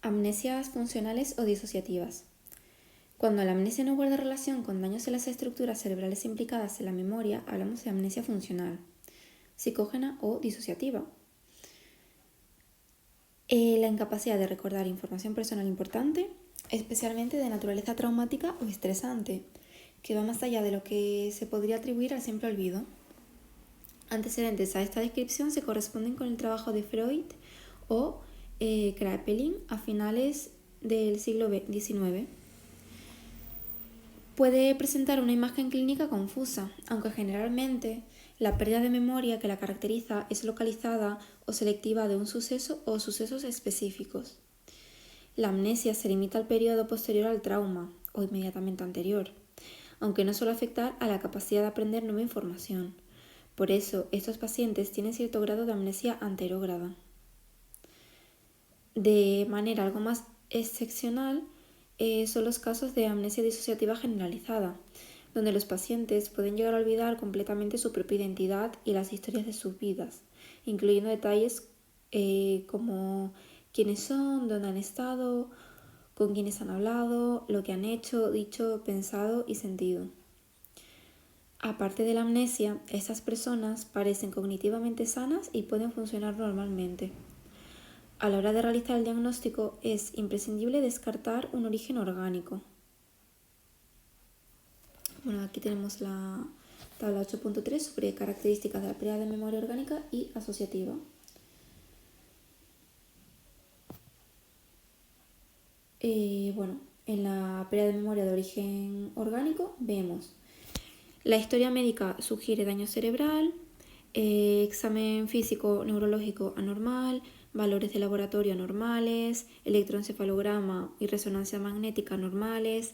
Amnesias funcionales o disociativas. Cuando la amnesia no guarda relación con daños en las estructuras cerebrales implicadas en la memoria, hablamos de amnesia funcional, psicógena o disociativa. La incapacidad de recordar información personal importante, especialmente de naturaleza traumática o estresante, que va más allá de lo que se podría atribuir al simple olvido. Antecedentes a esta descripción se corresponden con el trabajo de Freud o Kraepelin a finales del siglo XIX. Puede presentar una imagen clínica confusa, aunque generalmente la pérdida de memoria que la caracteriza es localizada o selectiva de un suceso o sucesos específicos. La amnesia se limita al periodo posterior al trauma o inmediatamente anterior, aunque no suele afectar a la capacidad de aprender nueva información. Por eso, estos pacientes tienen cierto grado de amnesia anterógrada. De manera algo más excepcional, son los casos de amnesia disociativa generalizada, donde los pacientes pueden llegar a olvidar completamente su propia identidad y las historias de sus vidas, incluyendo detalles como quiénes son, dónde han estado, con quiénes han hablado, lo que han hecho, dicho, pensado y sentido. Aparte de la amnesia, estas personas parecen cognitivamente sanas y pueden funcionar normalmente. A la hora de realizar el diagnóstico es imprescindible descartar un origen orgánico. Bueno, aquí tenemos la tabla 8.3 sobre características de la pérdida de memoria orgánica y asociativa. En la pérdida de memoria de origen orgánico vemos la historia médica sugiere daño cerebral, examen físico neurológico anormal, valores de laboratorio anormales, electroencefalograma y resonancia magnética normales,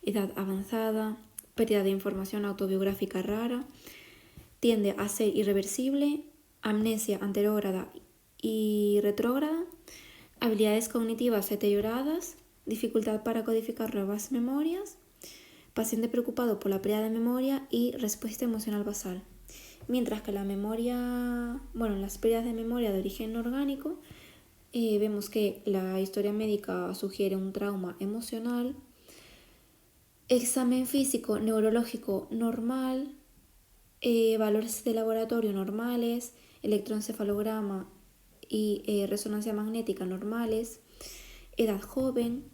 edad avanzada, pérdida de información autobiográfica rara, tiende a ser irreversible, amnesia anterógrada y retrógrada, habilidades cognitivas deterioradas, dificultad para codificar nuevas memorias, paciente preocupado por la pérdida de memoria y respuesta emocional basal. Mientras que en las pérdidas de memoria de origen orgánico, vemos que la historia médica sugiere un trauma emocional, examen físico neurológico normal, valores de laboratorio normales, electroencefalograma y resonancia magnética normales, edad joven,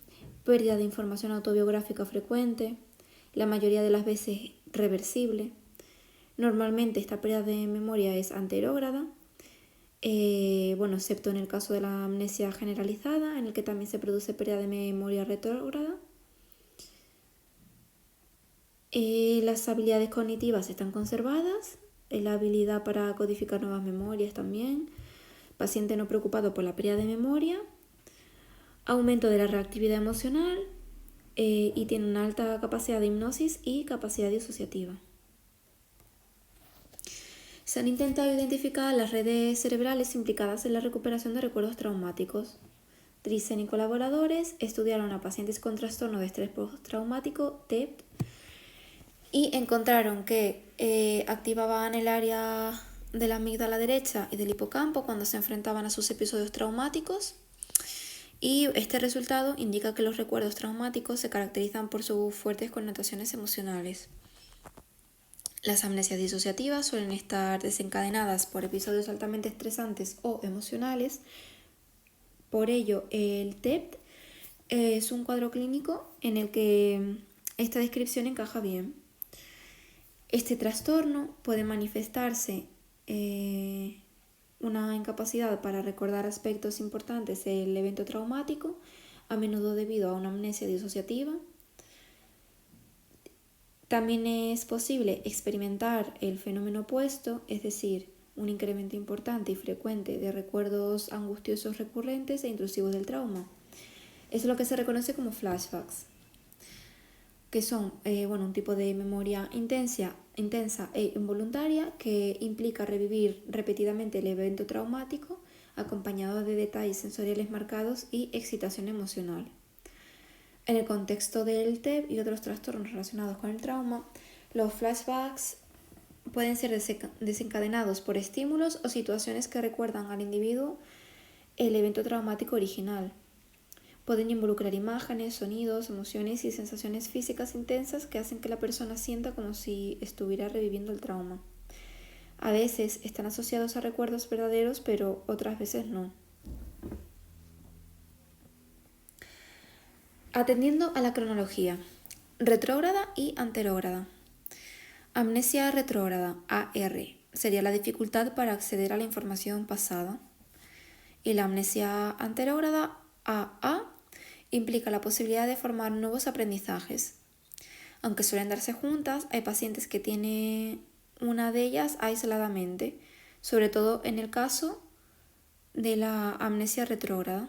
pérdida de información autobiográfica frecuente, la mayoría de las veces reversible. Normalmente esta pérdida de memoria es anterógrada, excepto en el caso de la amnesia generalizada, en el que también se produce pérdida de memoria retrógrada. Las habilidades cognitivas están conservadas, la habilidad para codificar nuevas memorias también, paciente no preocupado por la pérdida de memoria, aumento de la reactividad emocional y tiene una alta capacidad de hipnosis y capacidad disociativa. Se han intentado identificar las redes cerebrales implicadas en la recuperación de recuerdos traumáticos. Thyssen y colaboradores estudiaron a pacientes con trastorno de estrés postraumático, TEPT, y encontraron que activaban el área de la amígdala derecha y del hipocampo cuando se enfrentaban a sus episodios traumáticos. Y este resultado indica que los recuerdos traumáticos se caracterizan por sus fuertes connotaciones emocionales. Las amnesias disociativas suelen estar desencadenadas por episodios altamente estresantes o emocionales. Por ello, el TEPT es un cuadro clínico en el que esta descripción encaja bien. Este trastorno puede manifestarse una incapacidad para recordar aspectos importantes del evento traumático, a menudo debido a una amnesia disociativa. También es posible experimentar el fenómeno opuesto, es decir, un incremento importante y frecuente de recuerdos angustiosos recurrentes e intrusivos del trauma. Es lo que se reconoce como flashbacks, que son un tipo de memoria intensa e involuntaria que implica revivir repetidamente el evento traumático acompañado de detalles sensoriales marcados y excitación emocional. En el contexto del TEP y otros trastornos relacionados con el trauma, los flashbacks pueden ser desencadenados por estímulos o situaciones que recuerdan al individuo el evento traumático original. Pueden involucrar imágenes, sonidos, emociones y sensaciones físicas intensas que hacen que la persona sienta como si estuviera reviviendo el trauma. A veces están asociados a recuerdos verdaderos, pero otras veces no. Atendiendo a la cronología, retrógrada y anterógrada. Amnesia retrógrada, AR, sería la dificultad para acceder a la información pasada. Y la amnesia anterógrada, AA, implica la posibilidad de formar nuevos aprendizajes. Aunque suelen darse juntas, hay pacientes que tienen una de ellas aisladamente, sobre todo en el caso de la amnesia retrógrada.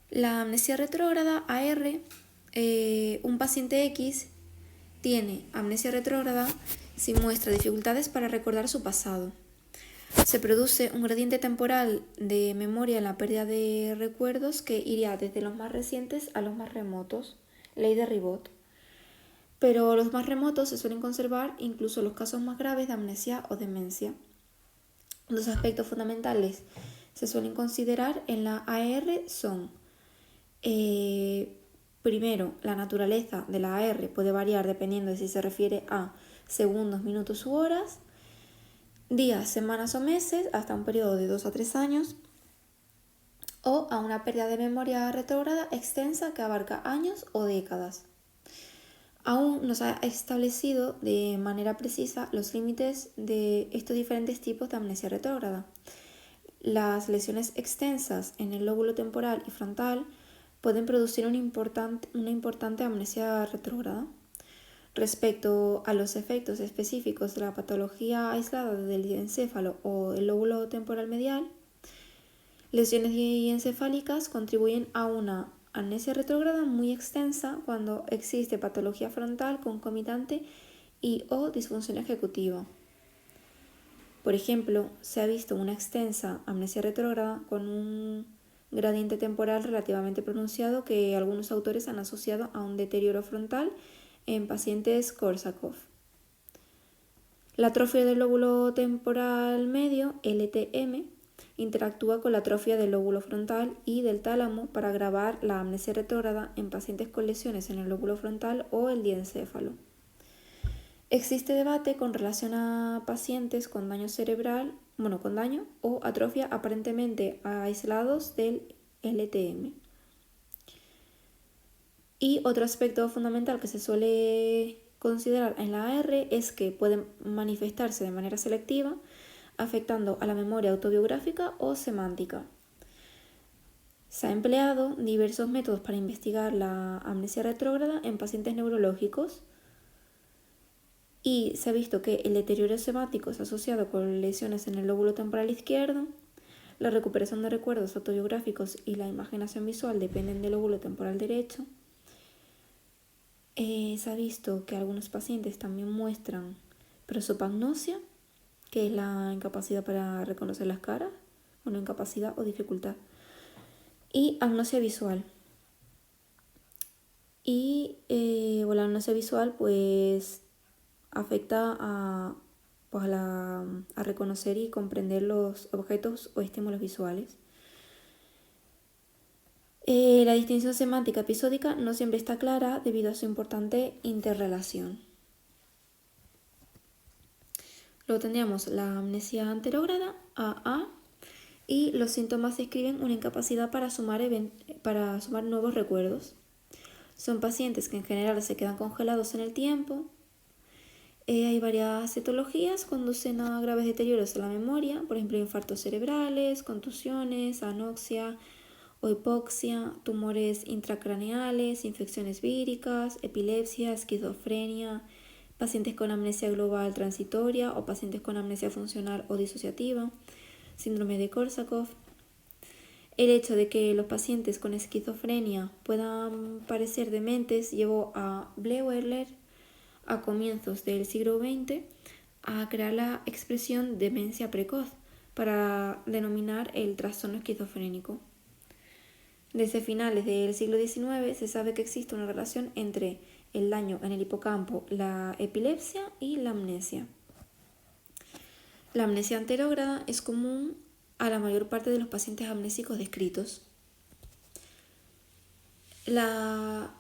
La amnesia retrógrada, AR, un paciente X tiene amnesia retrógrada si muestra dificultades para recordar su pasado. Se produce un gradiente temporal de memoria en la pérdida de recuerdos que iría desde los más recientes a los más remotos, ley de Ribot. Pero los más remotos se suelen conservar incluso los casos más graves de amnesia o demencia. Dos aspectos fundamentales se suelen considerar en la AR son: primero, la naturaleza de la AR puede variar dependiendo de si se refiere a segundos, minutos u horas, días, semanas o meses, hasta un periodo de 2 a 3 años, o a una pérdida de memoria retrógrada extensa que abarca años o décadas. Aún no se ha establecido de manera precisa los límites de estos diferentes tipos de amnesia retrógrada. Las lesiones extensas en el lóbulo temporal y frontal pueden producir una importante amnesia retrógrada. Respecto a los efectos específicos de la patología aislada del diencéfalo o el lóbulo temporal medial, lesiones diencefálicas contribuyen a una amnesia retrógrada muy extensa cuando existe patología frontal concomitante y o disfunción ejecutiva. Por ejemplo, se ha visto una extensa amnesia retrógrada con un gradiente temporal relativamente pronunciado que algunos autores han asociado a un deterioro frontal en pacientes Korsakoff. La atrofia del lóbulo temporal medio, LTM, interactúa con la atrofia del lóbulo frontal y del tálamo para agravar la amnesia retrógrada en pacientes con lesiones en el lóbulo frontal o el diencéfalo. Existe debate con relación a pacientes con daño cerebral, con daño o atrofia aparentemente aislados del LTM. Y otro aspecto fundamental que se suele considerar en la AR es que pueden manifestarse de manera selectiva, afectando a la memoria autobiográfica o semántica. Se han empleado diversos métodos para investigar la amnesia retrógrada en pacientes neurológicos y se ha visto que el deterioro semántico es asociado con lesiones en el lóbulo temporal izquierdo, la recuperación de recuerdos autobiográficos y la imaginación visual dependen del lóbulo temporal derecho. Se ha visto que algunos pacientes también muestran prosopagnosia, que es la incapacidad para reconocer las caras, incapacidad o dificultad, y agnosia visual. Y la agnosia visual pues afecta a reconocer y comprender los objetos o estímulos visuales. La distinción semántica episódica no siempre está clara debido a su importante interrelación. Luego tendríamos la amnesia anterógrada, AA, y los síntomas describen una incapacidad para sumar nuevos recuerdos. Son pacientes que en general se quedan congelados en el tiempo. Hay varias etiologías, conducen a graves deterioros de la memoria, por ejemplo infartos cerebrales, contusiones, anoxia o hipoxia, tumores intracraneales, infecciones víricas, epilepsia, esquizofrenia, pacientes con amnesia global transitoria o pacientes con amnesia funcional o disociativa, síndrome de Korsakoff. El hecho de que los pacientes con esquizofrenia puedan parecer dementes llevó a Bleuler a comienzos del siglo XX a crear la expresión demencia precoz para denominar el trastorno esquizofrénico. Desde finales del siglo XIX se sabe que existe una relación entre el daño en el hipocampo, la epilepsia y la amnesia. La amnesia anterógrada es común a la mayor parte de los pacientes amnésicos descritos. La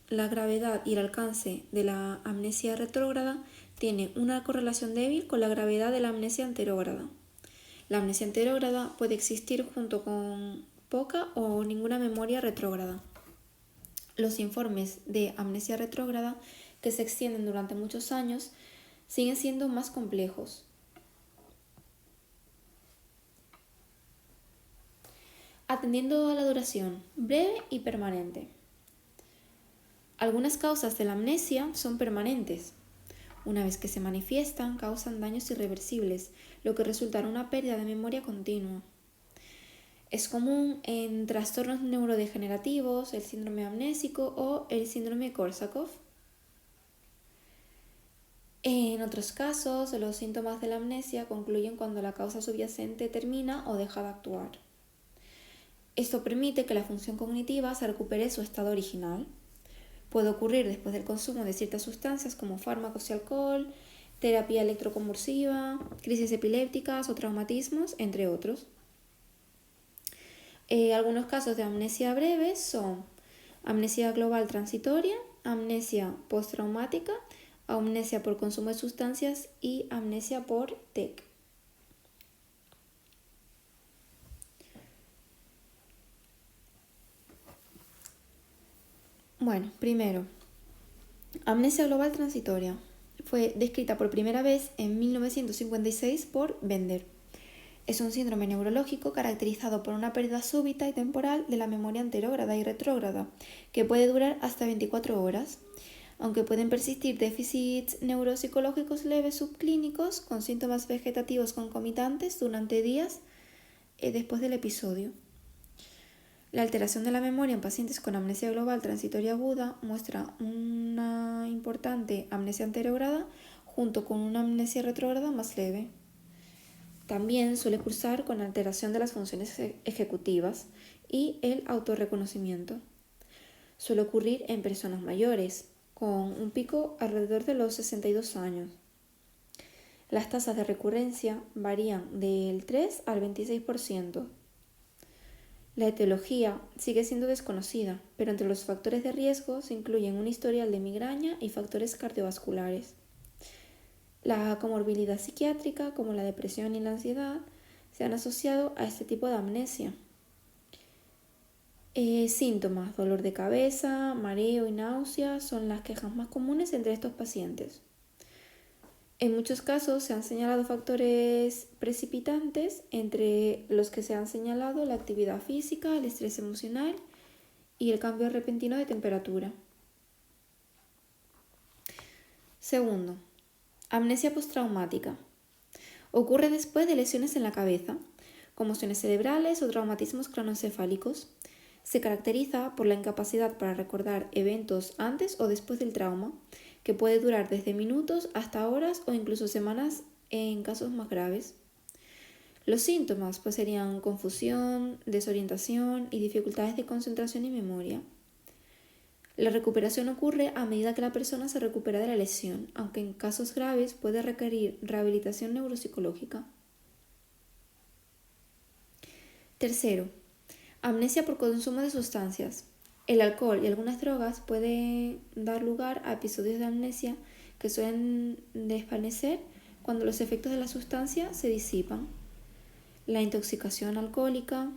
gravedad y el alcance de la amnesia retrógrada tiene una correlación débil con la gravedad de la amnesia anterógrada. La amnesia anterógrada puede existir junto con poca o ninguna memoria retrógrada. Los informes de amnesia retrógrada, que se extienden durante muchos años, siguen siendo más complejos. Atendiendo a la duración, breve y permanente. Algunas causas de la amnesia son permanentes. Una vez que se manifiestan, causan daños irreversibles, lo que resulta en una pérdida de memoria continua. Es común en trastornos neurodegenerativos, el síndrome amnésico o el síndrome Korsakoff. En otros casos, los síntomas de la amnesia concluyen cuando la causa subyacente termina o deja de actuar. Esto permite que la función cognitiva se recupere su estado original. Puede ocurrir después del consumo de ciertas sustancias como fármacos y alcohol, terapia electroconvulsiva, crisis epilépticas o traumatismos, entre otros. Algunos casos de amnesia breve son amnesia global transitoria, amnesia postraumática, amnesia por consumo de sustancias y amnesia por TEC. Bueno, primero, amnesia global transitoria. Fue descrita por primera vez en 1956 por Bender. Es un síndrome neurológico caracterizado por una pérdida súbita y temporal de la memoria anterógrada y retrógrada, que puede durar hasta 24 horas, aunque pueden persistir déficits neuropsicológicos leves subclínicos con síntomas vegetativos concomitantes durante días después del episodio. La alteración de la memoria en pacientes con amnesia global transitoria aguda muestra una importante amnesia anterógrada junto con una amnesia retrógrada más leve. También suele cursar con alteración de las funciones ejecutivas y el autorreconocimiento. Suele ocurrir en personas mayores, con un pico alrededor de los 62 años. Las tasas de recurrencia varían del 3 al 26%. La etiología sigue siendo desconocida, pero entre los factores de riesgo se incluyen un historial de migraña y factores cardiovasculares. La comorbilidad psiquiátrica, como la depresión y la ansiedad, se han asociado a este tipo de amnesia. Síntomas: dolor de cabeza, mareo y náusea son las quejas más comunes entre estos pacientes. En muchos casos se han señalado factores precipitantes, entre los que se han señalado la actividad física, el estrés emocional y el cambio repentino de temperatura. Segundo, amnesia postraumática. Ocurre después de lesiones en la cabeza, conmociones cerebrales o traumatismos craneoencefálicos. Se caracteriza por la incapacidad para recordar eventos antes o después del trauma, que puede durar desde minutos hasta horas o incluso semanas en casos más graves. Los síntomas serían confusión, desorientación y dificultades de concentración y memoria. La recuperación ocurre a medida que la persona se recupera de la lesión, aunque en casos graves puede requerir rehabilitación neuropsicológica. Tercero, amnesia por consumo de sustancias. El alcohol y algunas drogas pueden dar lugar a episodios de amnesia que suelen desvanecer cuando los efectos de la sustancia se disipan. La intoxicación alcohólica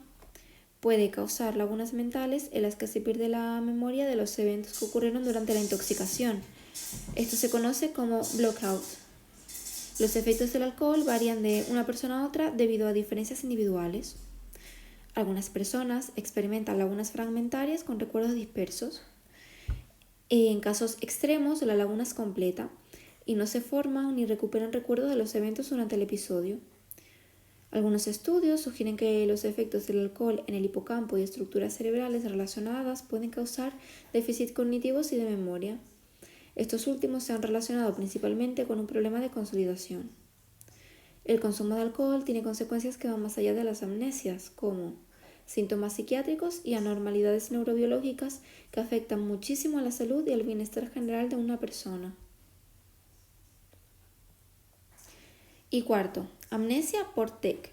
puede causar lagunas mentales en las que se pierde la memoria de los eventos que ocurrieron durante la intoxicación. Esto se conoce como blackout. Los efectos del alcohol varían de una persona a otra debido a diferencias individuales. Algunas personas experimentan lagunas fragmentarias con recuerdos dispersos. En casos extremos, la laguna es completa y no se forman ni recuperan recuerdos de los eventos durante el episodio. Algunos estudios sugieren que los efectos del alcohol en el hipocampo y estructuras cerebrales relacionadas pueden causar déficits cognitivos y de memoria. Estos últimos se han relacionado principalmente con un problema de consolidación. El consumo de alcohol tiene consecuencias que van más allá de las amnesias, como síntomas psiquiátricos y anormalidades neurobiológicas que afectan muchísimo a la salud y al bienestar general de una persona. Y cuarto, amnesia por TEC.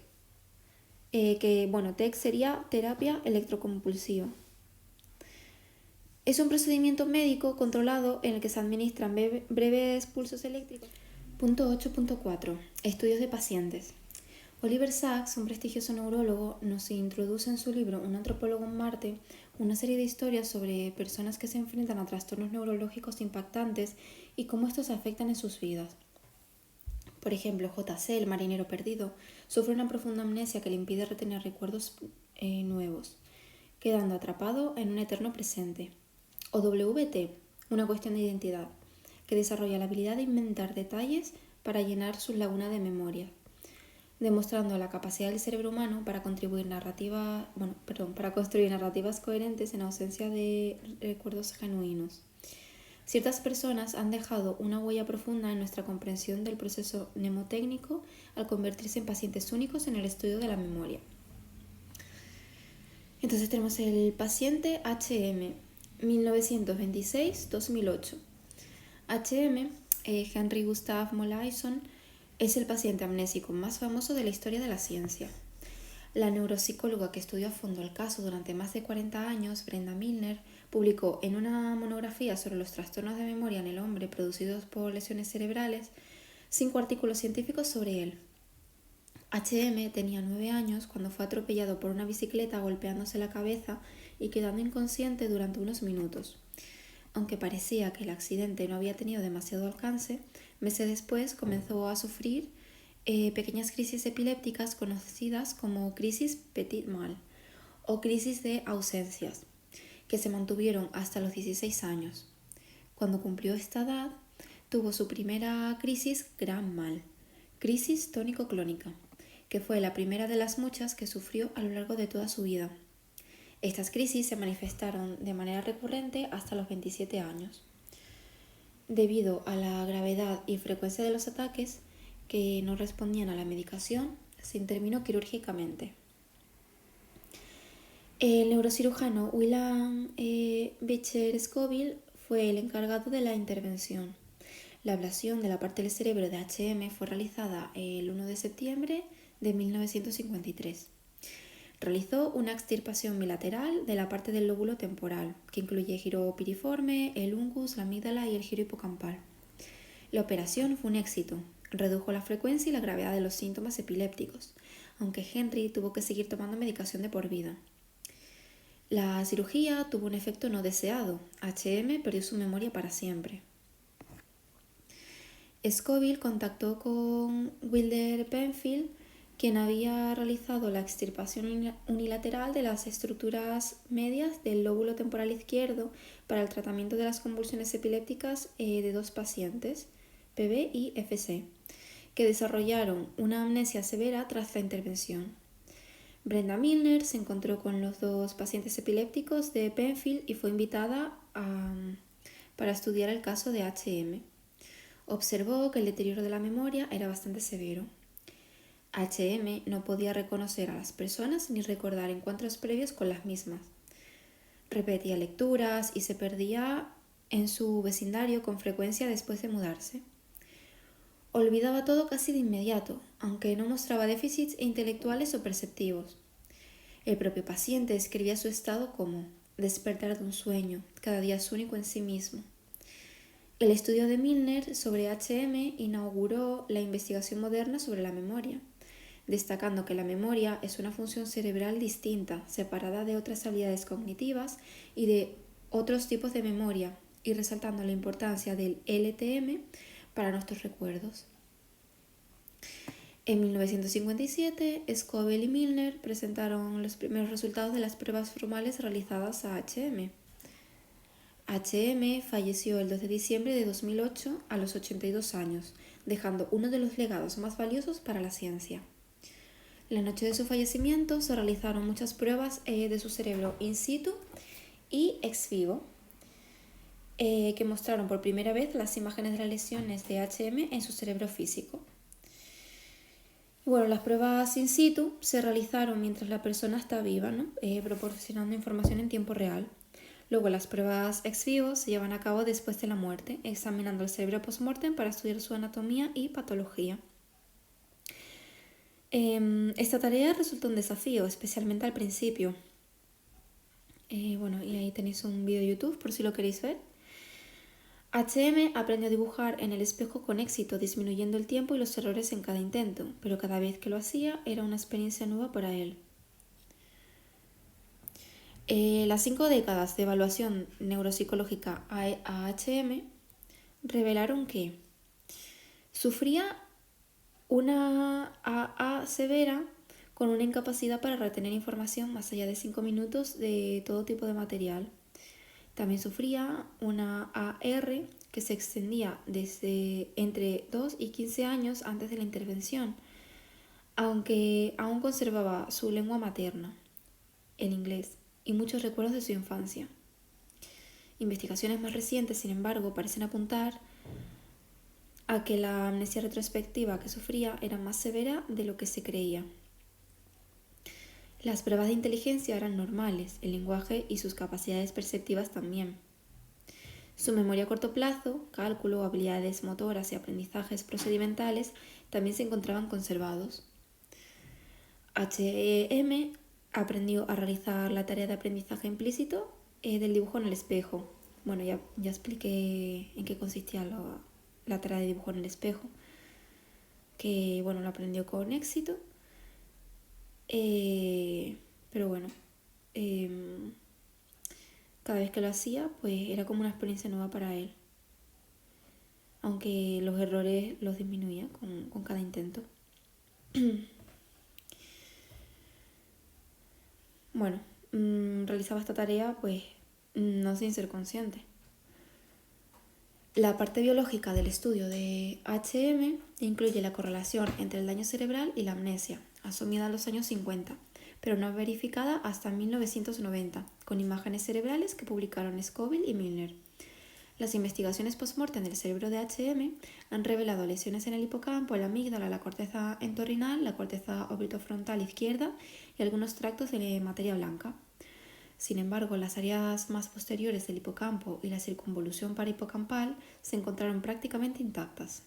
TEC sería terapia electroconvulsiva. Es un procedimiento médico controlado en el que se administran breves pulsos eléctricos. Punto 8.4. Estudios de pacientes. Oliver Sacks, un prestigioso neurólogo, nos introduce en su libro Un antropólogo en Marte una serie de historias sobre personas que se enfrentan a trastornos neurológicos impactantes y cómo estos afectan en sus vidas. Por ejemplo, J.C., el marinero perdido, sufre una profunda amnesia que le impide retener recuerdos nuevos, quedando atrapado en un eterno presente. O W.T., una cuestión de identidad, que desarrolla la habilidad de inventar detalles para llenar sus lagunas de memoria, demostrando la capacidad del cerebro humano para construir narrativas coherentes en ausencia de recuerdos genuinos. Ciertas personas han dejado una huella profunda en nuestra comprensión del proceso mnemotécnico al convertirse en pacientes únicos en el estudio de la memoria. Entonces tenemos el paciente HM, 1926-2008. HM, Henry Gustav Molaison, es el paciente amnésico más famoso de la historia de la ciencia. La neuropsicóloga que estudió a fondo el caso durante más de 40 años, Brenda Milner, publicó en una monografía sobre los trastornos de memoria en el hombre producidos por lesiones cerebrales 5 artículos científicos sobre él. HM tenía 9 años cuando fue atropellado por una bicicleta golpeándose la cabeza y quedando inconsciente durante unos minutos. Aunque parecía que el accidente no había tenido demasiado alcance, meses después comenzó a sufrir pequeñas crisis epilépticas conocidas como crisis petit mal o crisis de ausencias, que se mantuvieron hasta los 16 años. Cuando cumplió esta edad, tuvo su primera crisis gran mal, crisis tónico-clónica, que fue la primera de las muchas que sufrió a lo largo de toda su vida. Estas crisis se manifestaron de manera recurrente hasta los 27 años. Debido a la gravedad y frecuencia de los ataques que no respondían a la medicación, se intervino quirúrgicamente. El neurocirujano William Beecher Scoville fue el encargado de la intervención. La ablación de la parte del cerebro de HM fue realizada el 1 de septiembre de 1953. Realizó una extirpación bilateral de la parte del lóbulo temporal, que incluye giro piriforme, el ungus, la amígdala y el giro hipocampal. La operación fue un éxito, redujo la frecuencia y la gravedad de los síntomas epilépticos, aunque Henry tuvo que seguir tomando medicación de por vida. La cirugía tuvo un efecto no deseado. HM perdió su memoria para siempre. Scoville contactó con Wilder Penfield, quien había realizado la extirpación unilateral de las estructuras medias del lóbulo temporal izquierdo para el tratamiento de las convulsiones epilépticas de 2 pacientes, PB y FC, que desarrollaron una amnesia severa tras la intervención. Brenda Milner se encontró con los 2 pacientes epilépticos de Penfield y fue invitada para estudiar el caso de HM. Observó que el deterioro de la memoria era bastante severo. HM no podía reconocer a las personas ni recordar encuentros previos con las mismas. Repetía lecturas y se perdía en su vecindario con frecuencia después de mudarse. Olvidaba todo casi de inmediato, aunque no mostraba déficits intelectuales o perceptivos. El propio paciente describía su estado como despertar de un sueño, cada día es único en sí mismo. El estudio de Milner sobre HM inauguró la investigación moderna sobre la memoria, destacando que la memoria es una función cerebral distinta, separada de otras habilidades cognitivas y de otros tipos de memoria, y resaltando la importancia del LTM para nuestros recuerdos. En 1957, Scoville y Milner presentaron los primeros resultados de las pruebas formales realizadas a HM. HM falleció el 2 de diciembre de 2008 a los 82 años, dejando uno de los legados más valiosos para la ciencia. La noche de su fallecimiento se realizaron muchas pruebas de su cerebro in situ y ex vivo, que mostraron por primera vez las imágenes de las lesiones de HM en su cerebro físico. Bueno, las pruebas in situ se realizaron mientras la persona está viva, ¿no? Proporcionando información en tiempo real. Luego las pruebas ex vivo se llevan a cabo después de la muerte, examinando el cerebro post-mortem para estudiar su anatomía y patología. Esta tarea resultó un desafío, especialmente al principio. Bueno, y ahí tenéis un vídeo de YouTube por si lo queréis ver. HM aprendió a dibujar en el espejo con éxito, disminuyendo el tiempo y los errores en cada intento, pero cada vez que lo hacía era una experiencia nueva para él. Las 5 décadas de evaluación neuropsicológica a HM revelaron que sufría una AA severa con una incapacidad para retener información más allá de 5 minutos de todo tipo de material. También sufría una AR que se extendía desde entre 2 y 15 años antes de la intervención, aunque aún conservaba su lengua materna, el inglés, y muchos recuerdos de su infancia. Investigaciones más recientes, sin embargo, parecen apuntar a que la amnesia retrospectiva que sufría era más severa de lo que se creía. Las pruebas de inteligencia eran normales, el lenguaje y sus capacidades perceptivas también. Su memoria a corto plazo, cálculo, habilidades motoras y aprendizajes procedimentales también se encontraban conservados. HM aprendió a realizar la tarea de aprendizaje implícito del dibujo en el espejo. Bueno, ya expliqué en qué consistía la tarea de dibujo en el espejo, que bueno, lo aprendió con éxito. Pero bueno, cada vez que lo hacía, pues era como una experiencia nueva para él. Aunque los errores los disminuía con cada intento. Bueno, realizaba esta tarea pues no sin ser consciente. La parte biológica del estudio de HM incluye la correlación entre el daño cerebral y la amnesia, asumida en los años 50, pero no verificada hasta 1990, con imágenes cerebrales que publicaron Scoville y Milner. Las investigaciones post-mortem del cerebro de HM han revelado lesiones en el hipocampo, la amígdala, la corteza entorrinal, la corteza orbitofrontal izquierda y algunos tractos de materia blanca. Sin embargo, las áreas más posteriores del hipocampo y la circunvolución parahipocampal se encontraron prácticamente intactas.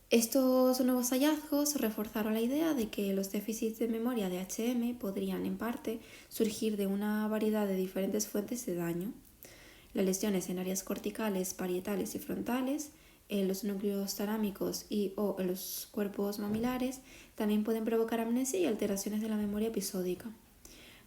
Estos nuevos hallazgos reforzaron la idea de que los déficits de memoria de HM podrían, en parte, surgir de una variedad de diferentes fuentes de daño. Las lesiones en áreas corticales, parietales y frontales, en los núcleos talámicos o en los cuerpos mamilares, también pueden provocar amnesia y alteraciones de la memoria episódica.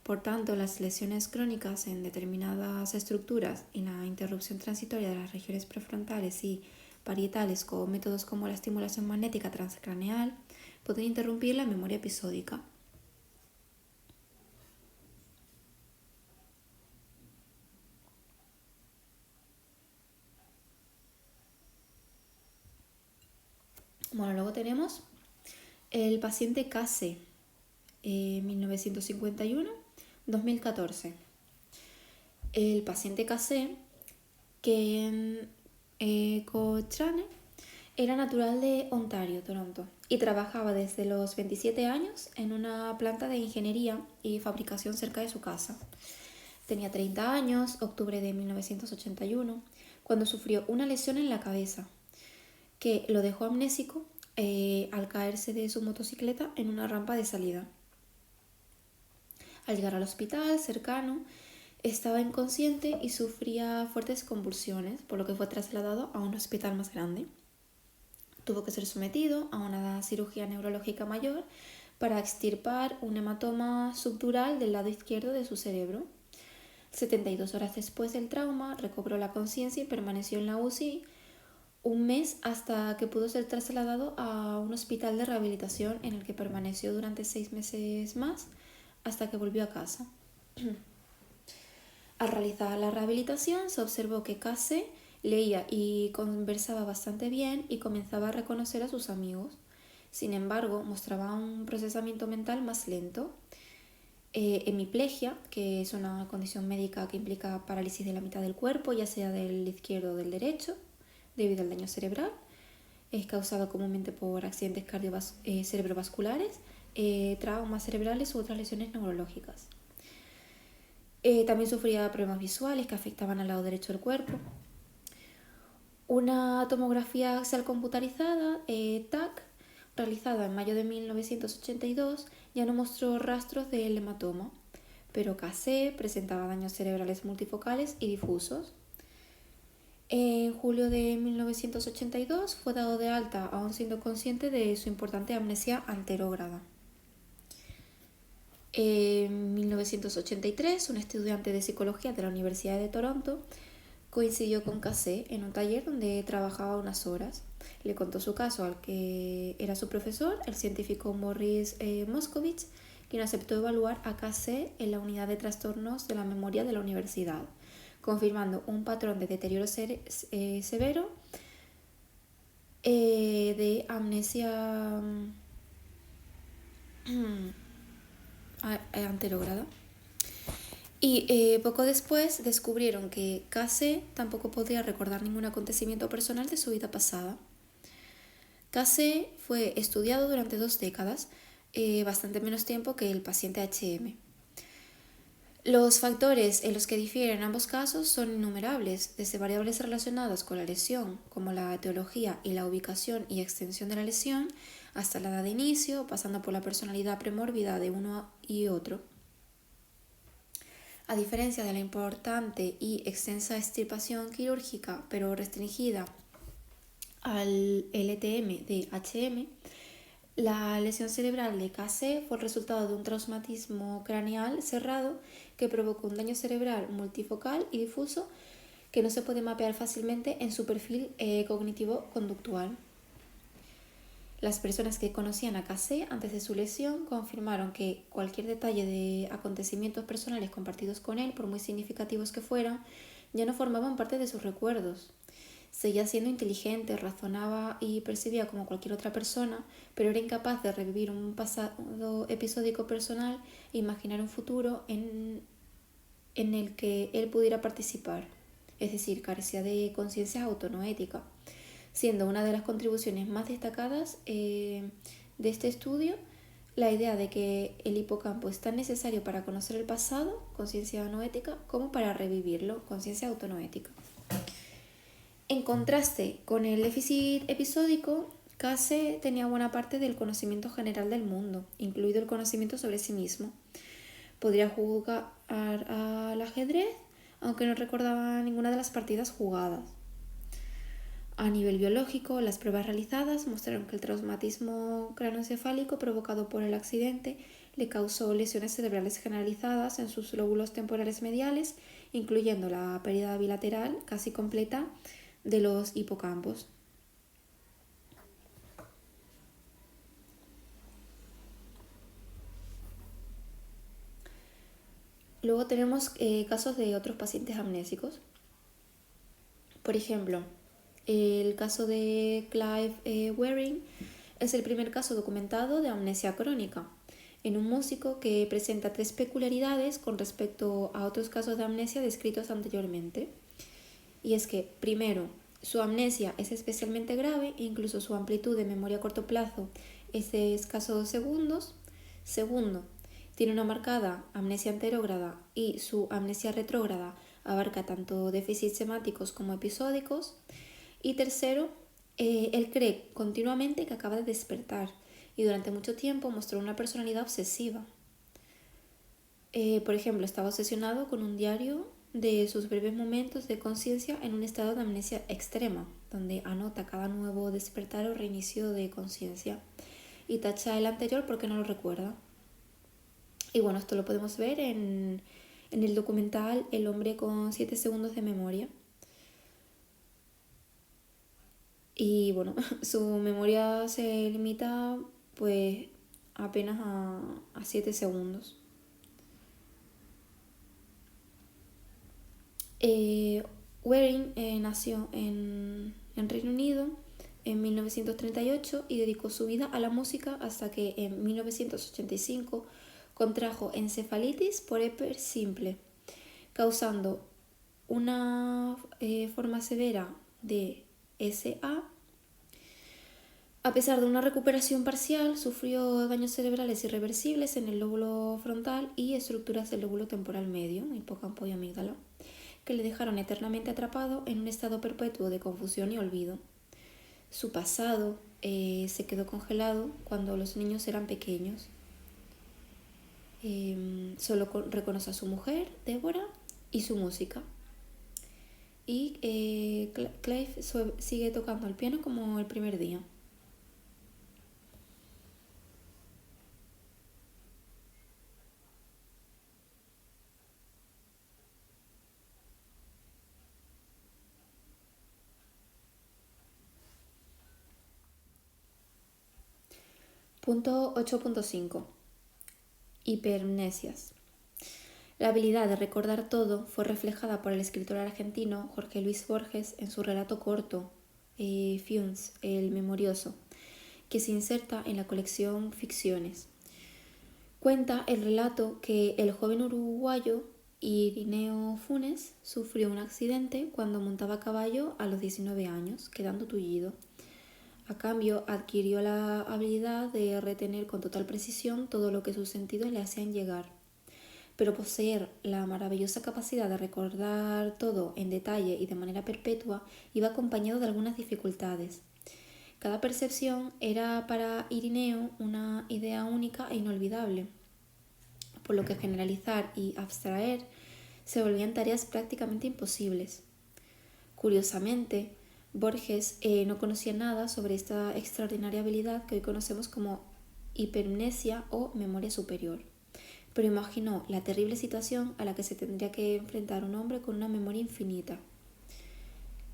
Por tanto, las lesiones crónicas en determinadas estructuras y la interrupción transitoria de las regiones prefrontales y parietales con métodos como la estimulación magnética transcraneal pueden interrumpir la memoria episódica. Bueno, luego tenemos el paciente Case, 1951-2014. El paciente Case, que Cochrane, era natural de Ontario, Toronto, y trabajaba desde los 27 años en una planta de ingeniería y fabricación cerca de su casa. Tenía 30 años, octubre de 1981, cuando sufrió una lesión en la cabeza que lo dejó amnésico al caerse de su motocicleta en una rampa de salida. Al llegar al hospital cercano, estaba inconsciente y sufría fuertes convulsiones, por lo que fue trasladado a un hospital más grande. Tuvo que ser sometido a una cirugía neurológica mayor para extirpar un hematoma subdural del lado izquierdo de su cerebro. 72 horas después del trauma, recobró la conciencia y permaneció en la UCI un mes hasta que pudo ser trasladado a un hospital de rehabilitación en el que permaneció durante 6 meses más hasta que volvió a casa. Al realizar la rehabilitación se observó que Case leía y conversaba bastante bien y comenzaba a reconocer a sus amigos. Sin embargo, mostraba un procesamiento mental más lento. Hemiplegia, que es una condición médica que implica parálisis de la mitad del cuerpo, ya sea del izquierdo o del derecho, debido al daño cerebral. Es causado comúnmente por accidentes cerebrovasculares, traumas cerebrales u otras lesiones neurológicas. También sufría problemas visuales que afectaban al lado derecho del cuerpo. Una tomografía axial computarizada, TAC, realizada en mayo de 1982, ya no mostró rastros del hematoma, pero Cassé presentaba daños cerebrales multifocales y difusos. En julio de 1982 fue dado de alta, aún siendo consciente de su importante amnesia anterógrada. En 1983, un estudiante de psicología de la Universidad de Toronto coincidió con Cassé en un taller donde trabajaba unas horas. Le contó su caso al que era su profesor, el científico Morris Moscovitz, quien aceptó evaluar a Cassé en la unidad de trastornos de la memoria de la universidad, confirmando un patrón de deterioro severo de amnesia anterógrada. Y poco después descubrieron que Cassé tampoco podía recordar ningún acontecimiento personal de su vida pasada. Cassé fue estudiado durante 2 décadas, bastante menos tiempo que el paciente HM. Los factores en los que difieren ambos casos son innumerables, desde variables relacionadas con la lesión, como la etiología y la ubicación y extensión de la lesión, hasta la edad de inicio, pasando por la personalidad premórbida de uno y otro. A diferencia de la importante y extensa extirpación quirúrgica, pero restringida al LTM de HM, la lesión cerebral de Cassé fue el resultado de un traumatismo craneal cerrado que provocó un daño cerebral multifocal y difuso que no se puede mapear fácilmente en su perfil cognitivo-conductual. Las personas que conocían a Cassé antes de su lesión confirmaron que cualquier detalle de acontecimientos personales compartidos con él, por muy significativos que fueran, ya no formaban parte de sus recuerdos. Seguía siendo inteligente, razonaba y percibía como cualquier otra persona, pero era incapaz de revivir un pasado episódico personal e imaginar un futuro en el que él pudiera participar. Es decir, carecía de conciencia autonoética, siendo una de las contribuciones más destacadas de este estudio la idea de que el hipocampo es tan necesario para conocer el pasado, conciencia noética, como para revivirlo, conciencia autonoética. En contraste con el déficit episódico, Cassé tenía buena parte del conocimiento general del mundo, incluido el conocimiento sobre sí mismo. Podría jugar al ajedrez, aunque no recordaba ninguna de las partidas jugadas. A nivel biológico, las pruebas realizadas mostraron que el traumatismo craneoencefálico provocado por el accidente le causó lesiones cerebrales generalizadas en sus lóbulos temporales mediales, incluyendo la pérdida bilateral casi completa de los hipocampos. Luego tenemos casos de otros pacientes amnésicos. Por ejemplo, el caso de Clive Waring es el primer caso documentado de amnesia crónica en un músico que presenta 3 peculiaridades con respecto a otros casos de amnesia descritos anteriormente. Y es que, primero, su amnesia es especialmente grave, incluso su amplitud de memoria a corto plazo es de escasos segundos. Segundo, tiene una marcada amnesia anterógrada y su amnesia retrógrada abarca tanto déficits semánticos como episódicos. Y tercero, él cree continuamente que acaba de despertar y durante mucho tiempo mostró una personalidad obsesiva. Por ejemplo, estaba obsesionado con un diario de sus breves momentos de conciencia en un estado de amnesia extrema, donde anota cada nuevo despertar o reinicio de conciencia y tacha el anterior porque no lo recuerda. Y bueno, esto lo podemos ver en el documental El hombre con 7 segundos de memoria. Y bueno, su memoria se limita pues apenas a 7 segundos. Waring nació en Reino Unido en 1938 y dedicó su vida a la música hasta que en 1985 contrajo encefalitis por herpes simple, causando una forma severa de SA. A pesar de una recuperación parcial, sufrió daños cerebrales irreversibles en el lóbulo frontal y estructuras del lóbulo temporal medio, hipocampo y amígdala, que le dejaron eternamente atrapado en un estado perpetuo de confusión y olvido. Su pasado, se quedó congelado cuando los niños eran pequeños. Solo reconoce a su mujer, Débora, y su música. Y Clive sigue tocando el piano como el primer día. Punto 8.5. Hipermnesias. La habilidad de recordar todo fue reflejada por el escritor argentino Jorge Luis Borges en su relato corto Funes, el memorioso, que se inserta en la colección Ficciones. Cuenta el relato que el joven uruguayo Irineo Funes sufrió un accidente cuando montaba a caballo a los 19 años, quedando tullido. A cambio, adquirió la habilidad de retener con total precisión todo lo que sus sentidos le hacían llegar. Pero poseer la maravillosa capacidad de recordar todo en detalle y de manera perpetua iba acompañado de algunas dificultades. Cada percepción era para Irineo una idea única e inolvidable, por lo que generalizar y abstraer se volvían tareas prácticamente imposibles. Curiosamente, Borges no conocía nada sobre esta extraordinaria habilidad que hoy conocemos como hipermnesia o memoria superior, pero imaginó la terrible situación a la que se tendría que enfrentar un hombre con una memoria infinita.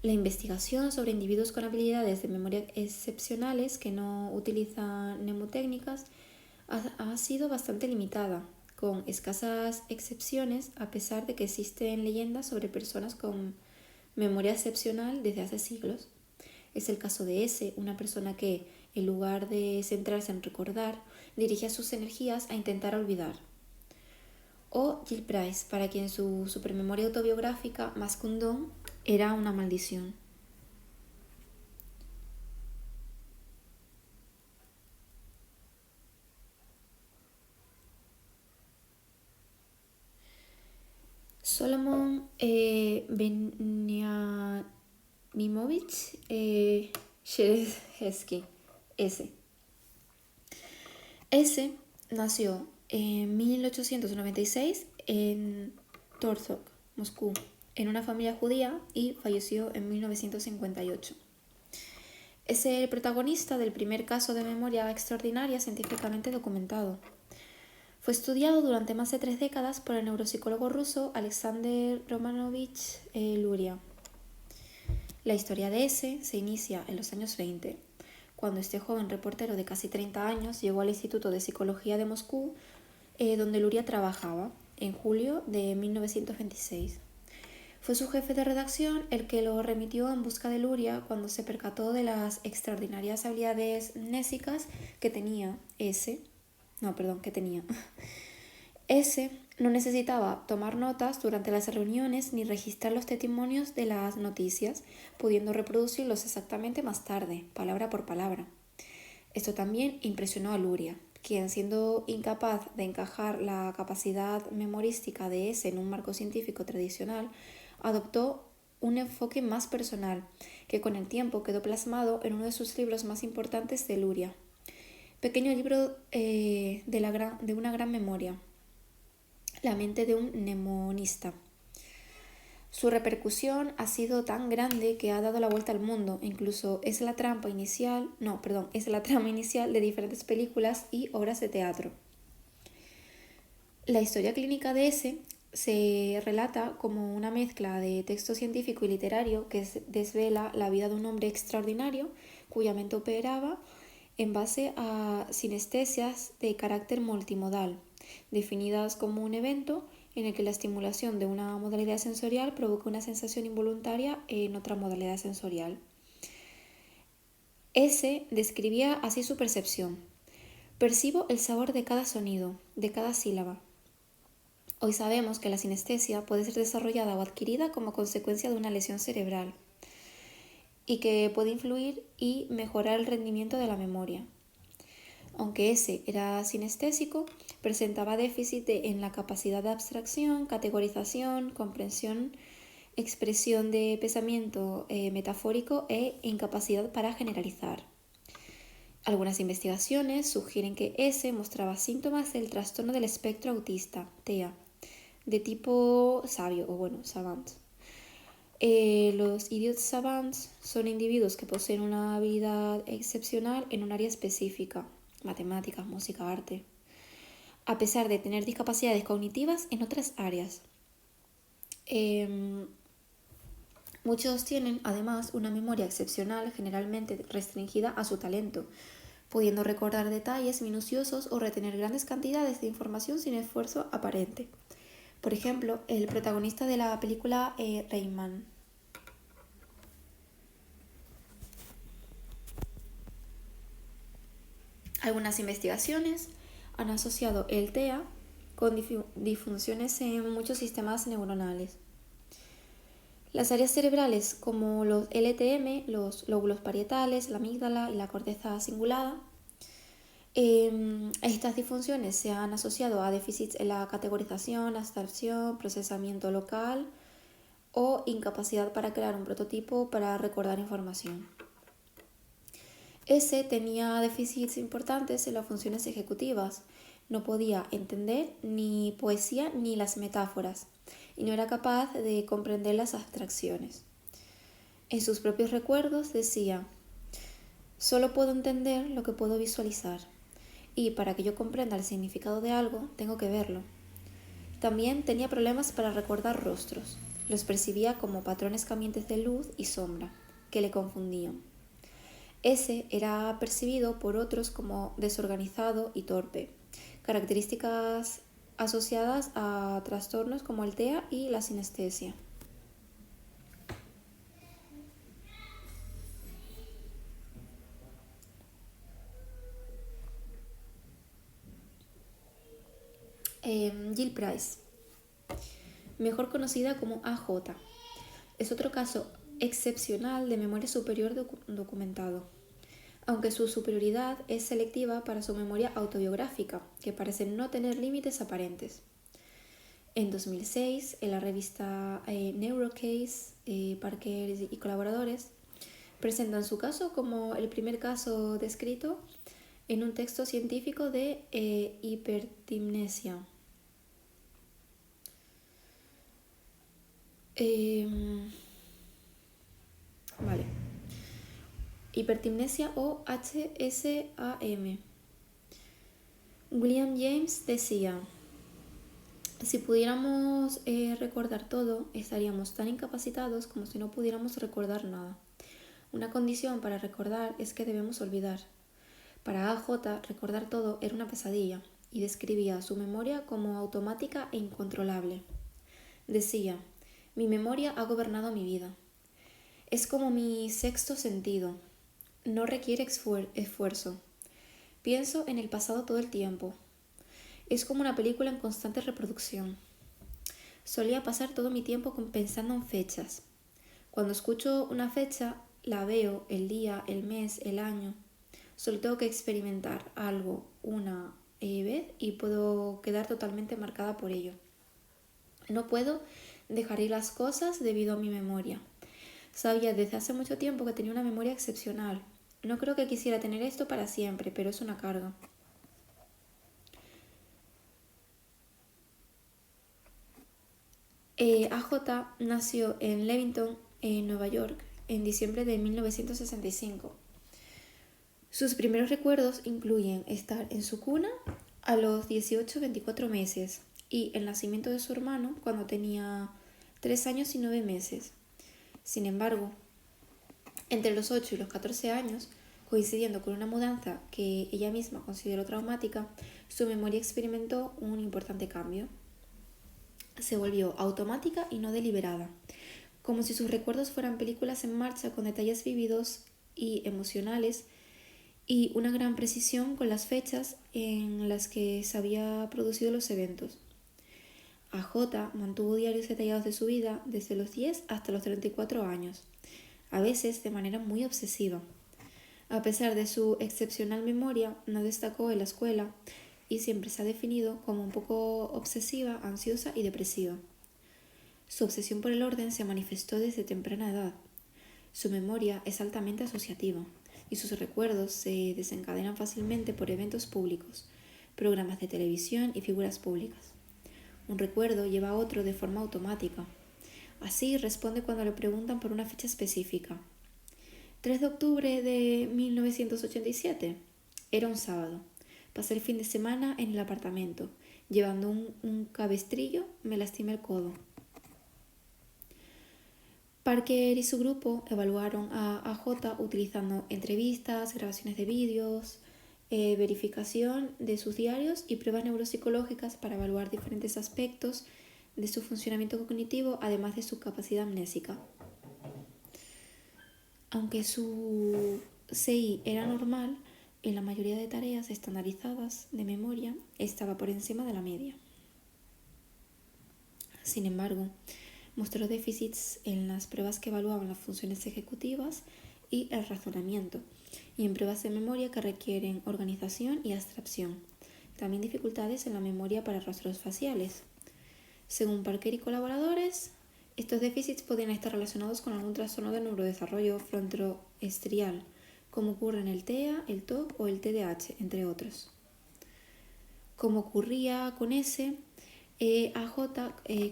La investigación sobre individuos con habilidades de memoria excepcionales que no utilizan mnemotécnicas ha sido bastante limitada, con escasas excepciones, a pesar de que existen leyendas sobre personas con memoria excepcional desde hace siglos. Es el caso de S, una persona que, en lugar de centrarse en recordar, dirigía sus energías a intentar olvidar. O Jill Price, para quien su supermemoria autobiográfica, más que un don, era una maldición. Solomon Beniaminovich Sherezhevsky, S. S. nació en 1896 en Torzhok, Moscú, en una familia judía y falleció en 1958. Es el protagonista del primer caso de memoria extraordinaria científicamente documentado. Fue estudiado durante más de 3 décadas por el neuropsicólogo ruso Alexander Romanovich Luria. La historia de S se inicia en los años 20, cuando este joven reportero de casi 30 años llegó al Instituto de Psicología de Moscú, donde Luria trabajaba, en julio de 1926. Fue su jefe de redacción el que lo remitió en busca de Luria cuando se percató de las extraordinarias habilidades mnésicas que tenía S. S no necesitaba tomar notas durante las reuniones ni registrar los testimonios de las noticias, pudiendo reproducirlos exactamente más tarde, palabra por palabra. Esto también impresionó a Luria, quien, siendo incapaz de encajar la capacidad memorística de S en un marco científico tradicional, adoptó un enfoque más personal, que con el tiempo quedó plasmado en uno de sus libros más importantes de Luria. Pequeño libro de una gran memoria. La mente de un mnemonista. Su repercusión ha sido tan grande que ha dado la vuelta al mundo, incluso es la trama inicial de diferentes películas y obras de teatro. La historia clínica de S se relata como una mezcla de texto científico y literario que desvela la vida de un hombre extraordinario cuya mente operaba en base a sinestesias de carácter multimodal, definidas como un evento en el que la estimulación de una modalidad sensorial provoca una sensación involuntaria en otra modalidad sensorial. S describía así su percepción. Percibo el sabor de cada sonido, de cada sílaba. Hoy sabemos que la sinestesia puede ser desarrollada o adquirida como consecuencia de una lesión cerebral y que puede influir y mejorar el rendimiento de la memoria. Aunque S era sinestésico, presentaba déficit en la capacidad de abstracción, categorización, comprensión, expresión de pensamiento metafórico e incapacidad para generalizar. Algunas investigaciones sugieren que S mostraba síntomas del trastorno del espectro autista, TEA, de tipo sabio savant. Los idiot savants son individuos que poseen una habilidad excepcional en un área específica, matemáticas, música, arte, a pesar de tener discapacidades cognitivas en otras áreas. Muchos tienen además una memoria excepcional, generalmente restringida a su talento, pudiendo recordar detalles minuciosos o retener grandes cantidades de información sin esfuerzo aparente. Por ejemplo, el protagonista de la película Rayman. Algunas investigaciones han asociado el TEA con disfunciones en muchos sistemas neuronales. Las áreas cerebrales como los LTM, los lóbulos parietales, la amígdala y la corteza cingulada, estas disfunciones se han asociado a déficits en la categorización, abstracción, procesamiento local o incapacidad para crear un prototipo para recordar información. S tenía déficits importantes en las funciones ejecutivas. No podía entender ni poesía ni las metáforas y no era capaz de comprender las abstracciones. En sus propios recuerdos decía: solo puedo entender lo que puedo visualizar y para que yo comprenda el significado de algo tengo que verlo. También tenía problemas para recordar rostros. Los percibía como patrones cambiantes de luz y sombra que le confundían. S era percibido por otros como desorganizado y torpe, características asociadas a trastornos como el TEA y la sinestesia. Jill Price, mejor conocida como AJ, es otro caso excepcional de memoria superior documentado, aunque su superioridad es selectiva para su memoria autobiográfica, que parece no tener límites aparentes. En 2006, en la revista Neurocase, Parker y colaboradores presentan su caso como el primer caso descrito en un texto científico de hipertimnesia. Hipertimnesia o HSAM. William James decía: si pudiéramos recordar todo, estaríamos tan incapacitados como si no pudiéramos recordar nada. Una condición para recordar es que debemos olvidar. Para AJ, recordar todo era una pesadilla y describía su memoria como automática e incontrolable. Decía: mi memoria ha gobernado mi vida. Es como mi sexto sentido. No requiere esfuerzo. Pienso en el pasado todo el tiempo. Es como una película en constante reproducción. Solía pasar todo mi tiempo pensando en fechas. Cuando escucho una fecha, la veo, el día, el mes, el año. Solo tengo que experimentar algo una vez y puedo quedar totalmente marcada por ello. No puedo dejar ir las cosas debido a mi memoria. Sabía desde hace mucho tiempo que tenía una memoria excepcional. No creo que quisiera tener esto para siempre, pero es una carga. AJ nació en Levitton, en Nueva York, en diciembre de 1965. Sus primeros recuerdos incluyen estar en su cuna a los 18-24 meses y el nacimiento de su hermano cuando tenía 3 años y 9 meses. Sin embargo, entre los 8 y los 14 años, coincidiendo con una mudanza que ella misma consideró traumática, su memoria experimentó un importante cambio. Se volvió automática y no deliberada, como si sus recuerdos fueran películas en marcha con detalles vívidos y emocionales y una gran precisión con las fechas en las que se habían producido los eventos. AJ mantuvo diarios detallados de su vida desde los 10 hasta los 34 años, a veces de manera muy obsesiva. A pesar de su excepcional memoria, no destacó en la escuela y siempre se ha definido como un poco obsesiva, ansiosa y depresiva. Su obsesión por el orden se manifestó desde temprana edad. Su memoria es altamente asociativa. y sus recuerdos se desencadenan fácilmente por eventos públicos, programas de televisión y figuras públicas. Un recuerdo lleva a otro de forma automática. Así responde cuando le preguntan por una fecha específica. 3 de octubre de 1987. Era un sábado. Pasé el fin de semana en el apartamento. Llevando un cabestrillo, me lastimé el codo. Parker y su grupo evaluaron a AJ utilizando entrevistas, grabaciones de vídeos, verificación de sus diarios y pruebas neuropsicológicas para evaluar diferentes aspectos de su funcionamiento cognitivo, además de su capacidad amnésica. Aunque su CI era normal, en la mayoría de tareas estandarizadas de memoria estaba por encima de la media. Sin embargo, mostró déficits en las pruebas que evaluaban las funciones ejecutivas y el razonamiento, y en pruebas de memoria que requieren organización y abstracción. También dificultades en la memoria para rostros faciales. Según Parker y colaboradores, estos déficits podrían estar relacionados con algún trastorno del neurodesarrollo frontoestrial, como ocurre en el TEA, el TOC o el TDAH, entre otros. Como ocurría con AJ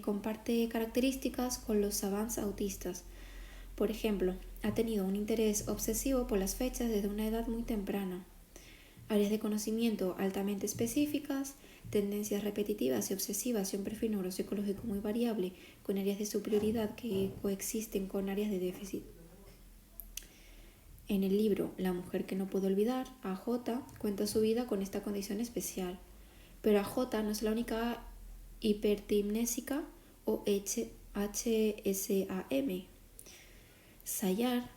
comparte características con los savants autistas. Por ejemplo, ha tenido un interés obsesivo por las fechas desde una edad muy temprana. Áreas de conocimiento altamente específicas, tendencias repetitivas y obsesivas y un perfil neuropsicológico muy variable con áreas de superioridad que coexisten con áreas de déficit. En el libro La mujer que no puedo olvidar, AJ cuenta su vida con esta condición especial. Pero AJ no es la única hipertimnésica o HSAM. Sayar